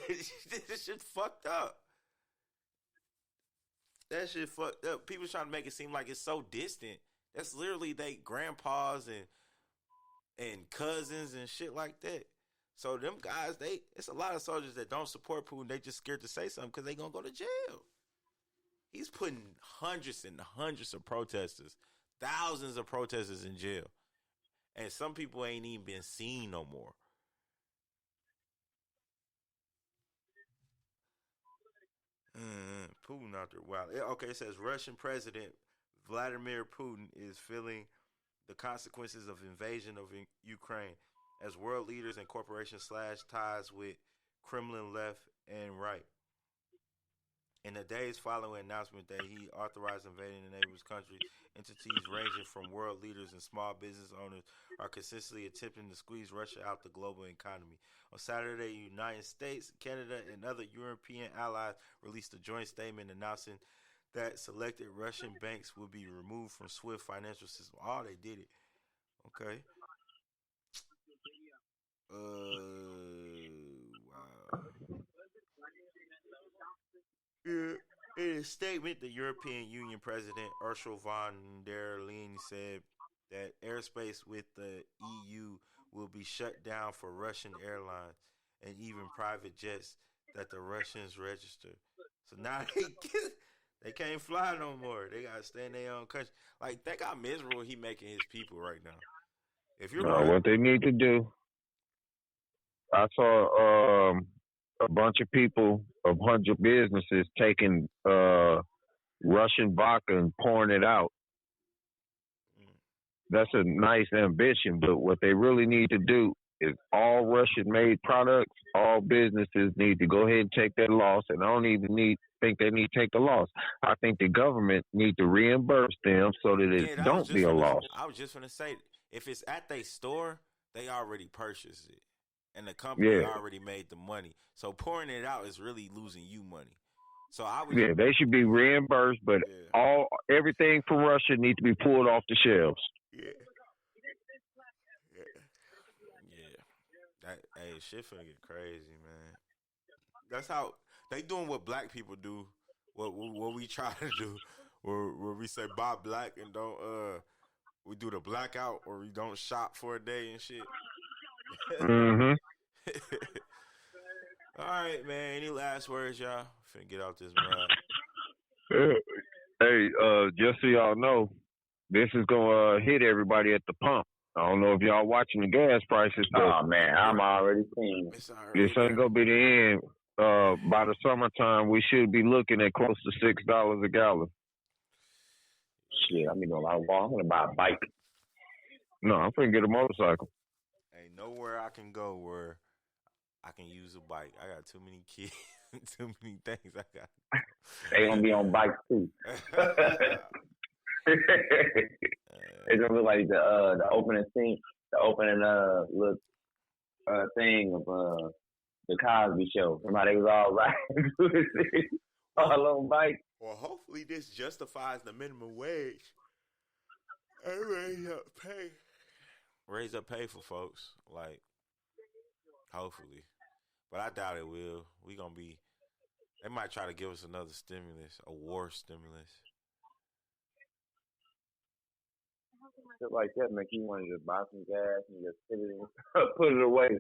this shit fucked up. That shit fucked up. People trying to make it seem like it's so distant. That's literally they grandpas and cousins and shit like that. So them guys, it's a lot of soldiers that don't support Putin. They just scared to say something because they gonna go to jail. He's putting hundreds and hundreds of protesters, thousands of protesters in jail. And some people ain't even been seen no more. Putin out there. Wow. Okay, it says Russian President Vladimir Putin is feeling the consequences of invasion of Ukraine as world leaders and corporations slash ties with Kremlin left and right. In the days following the announcement that he authorized invading the neighbor's country, entities ranging from world leaders and small business owners are consistently attempting to squeeze Russia out the global economy. On Saturday, the United States, Canada, and other European allies released a joint statement announcing that selected Russian banks will be removed from SWIFT financial system. Oh, they did it. Okay. Wow. In a statement, the European Union President Ursula von der Leyen said that airspace with the EU will be shut down for Russian airlines and even private jets that the Russians register. So now they can't fly no more. They gotta stay in their own country. Like, think how miserable he making his people right now. If you're what they need to do, I saw a bunch of people, a bunch of businesses taking Russian vodka and pouring it out. That's a nice ambition, but what they really need to do is all Russian-made products, all businesses need to go ahead and take that loss, and I don't even think they need to take the loss. I think the government need to reimburse them so that it don't be a loss. I was just going to say, if it's at their store, they already purchased it. And the company already made the money. So pouring it out is really losing you money. So they should be reimbursed, but everything from Russia needs to be pulled off the shelves. Hey, shit finna get crazy, man. That's how they doing what black people do. What we try to do, where we say buy black and don't we do the blackout, or we don't shop for a day and shit. Mm-hmm. All right, man. Any last words, y'all? Finna get out this mud. Hey, just so y'all know, this is gonna hit everybody at the pump. I don't know if y'all watching the gas prices. Oh man, I'm already seeing. This ain't gonna be the end. By the summertime, we should be looking at close to $6 a gallon. Shit, I'm gonna buy a bike. No, I'm gonna get a motorcycle. Ain't nowhere I can go where I can use a bike. I got too many kids, too many things I got. They gonna be on bikes too. It's gonna look like the opening scene, the opening look thing of the Cosby Show. Somebody was all riding all on bikes. Well, hopefully this justifies the minimum wage. And raise up pay for folks, like, hopefully. But I doubt it will. They might try to give us another stimulus, a war stimulus. Shit like that make you want to just buy some gas and just put it away.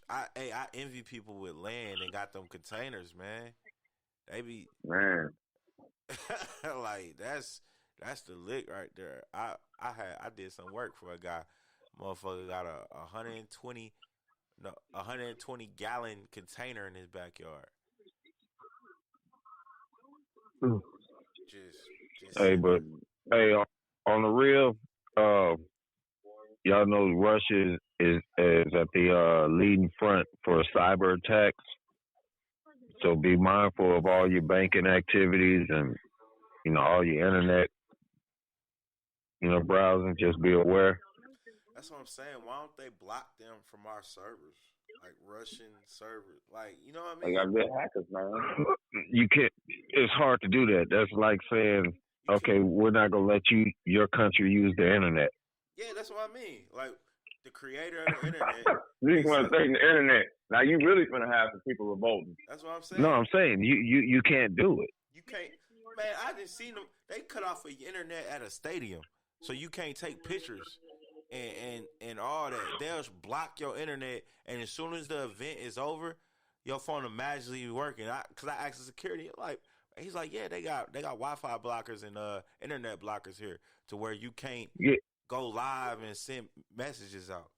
I envy people with land and got them containers, man. They be man. Like that's the lick right there. I did some work for a guy. Motherfucker got a 120 gallon container in his backyard. On the real, y'all know Russia is at the leading front for cyber attacks. So be mindful of all your banking activities and all your internet browsing. Just be aware. That's what I'm saying. Why don't they block them from our servers? Like Russian servers. Like, you know what I mean? They got good hackers, man. You can't. It's hard to do that. That's like saying, okay, we're not gonna let your country use the internet. Yeah, that's what I mean. Like the creator of the internet. You just want to take the internet. Now you really gonna have some people revolting. That's what I'm saying. No, I'm saying you can't do it. You can't. Man, I just seen them. They cut off the internet at a stadium, so you can't take pictures and all that. They'll block your internet, and as soon as the event is over, your phone will magically be working. Because I asked the security, like, He's like, yeah, they got Wi-Fi blockers and internet blockers here to where you can't go live and send messages out.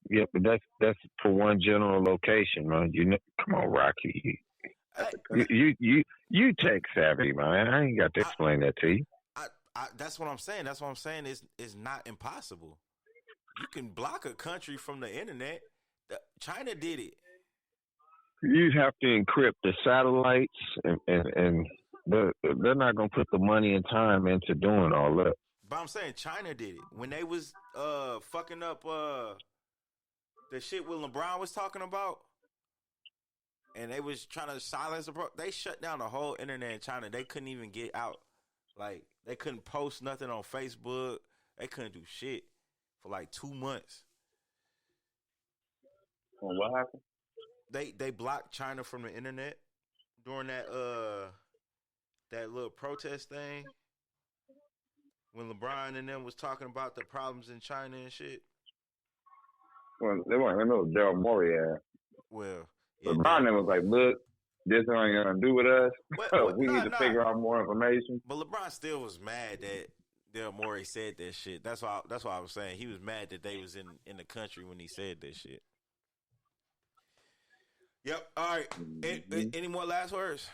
Yeah, but that's for one general location, man. Come on, Rocky. You tech savvy, man. I ain't got to explain that to you. That's what I'm saying. That's what I'm saying. It's not impossible. You can block a country from the internet. China did it. You have to encrypt the satellites, and they're not gonna put the money and time into doing all that. But I'm saying China did it when they was fucking up the shit what LeBron was talking about, and they was trying to silence they shut down the whole internet in China. They couldn't even get out. Like, they couldn't post nothing on Facebook. They couldn't do shit for like 2 months. Well, what happened? They blocked China from the internet during that little protest thing when LeBron and them was talking about the problems in China and shit. Well, they weren't. They know Daryl Morey at. Well, yeah, LeBron was like, "Look, this ain't gonna do with us. We need to figure out more information." But LeBron still was mad that Daryl Morey said that shit. That's why I was saying he was mad that they was in the country when he said that shit. Yep. All right. Any more last words?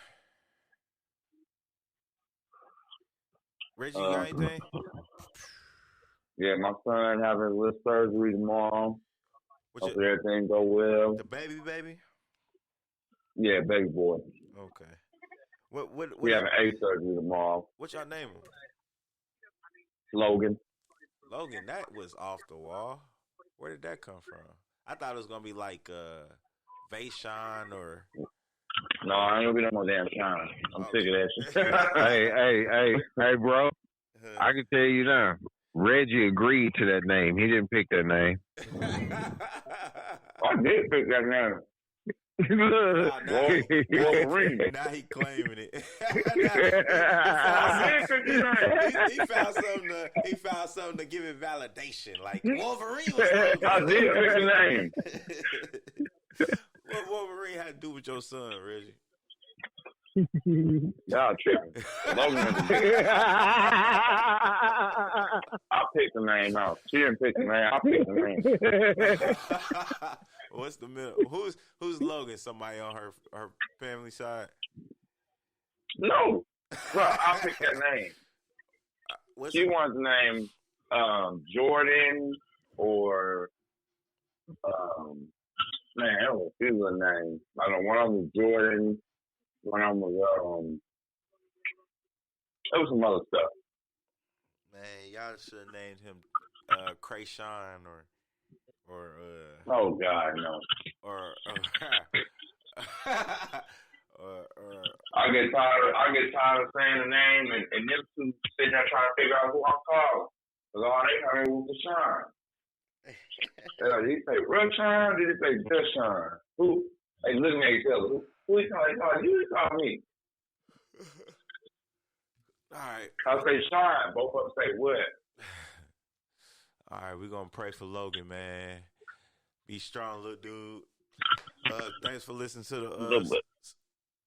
Reggie, you got anything? Yeah, my son having a little surgery tomorrow. Hope everything go well. The baby? Yeah, baby boy. Okay. What we having A surgery tomorrow. What y'all name him? Logan. Logan, that was off the wall. Where did that come from? I thought it was gonna be like Vaishon or. No, I ain't gonna be no more damn Sean. I'm sick of that shit. hey, bro. I can tell you now. Reggie agreed to that name. He didn't pick that name. I did pick that name. Wolverine. Now he claiming it. He found something to give it validation. Like Wolverine was I did pick the name. What Wolverine had to do with your son, Reggie? Y'all tripping. I'll pick the name out. She didn't pick the name. I'll pick the name. What's the middle? Who's Logan? Somebody on her family side? No. Bro, I'll pick that name. She wants the name Jordan or man, I don't know if a name. I don't know. One of them was Jordan. One of them was there was some other stuff. Man, y'all should have named him Krayshawn or oh God, no. Or I get tired of saying the name and them two sitting there trying to figure out who I'm calling. Because all they heard was Deshaun. Did he say real Sean? Did he say just Sean? Who? They looking at each other. Who he calling? You call me. All right. I say Sean. Both of them say what? All right, we're going to pray for Logan, man. Be strong, little dude. Thanks for listening to the...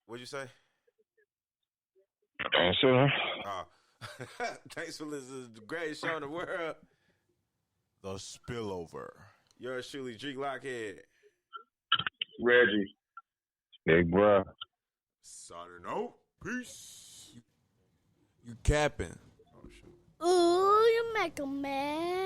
what'd you say? Oh. Thanks for listening to the greatest show in the world. The Spillover. Yours truly, Drake Lockhead. Reggie. Big bro. Signing out. Peace. You capping. Ooh, you make a man.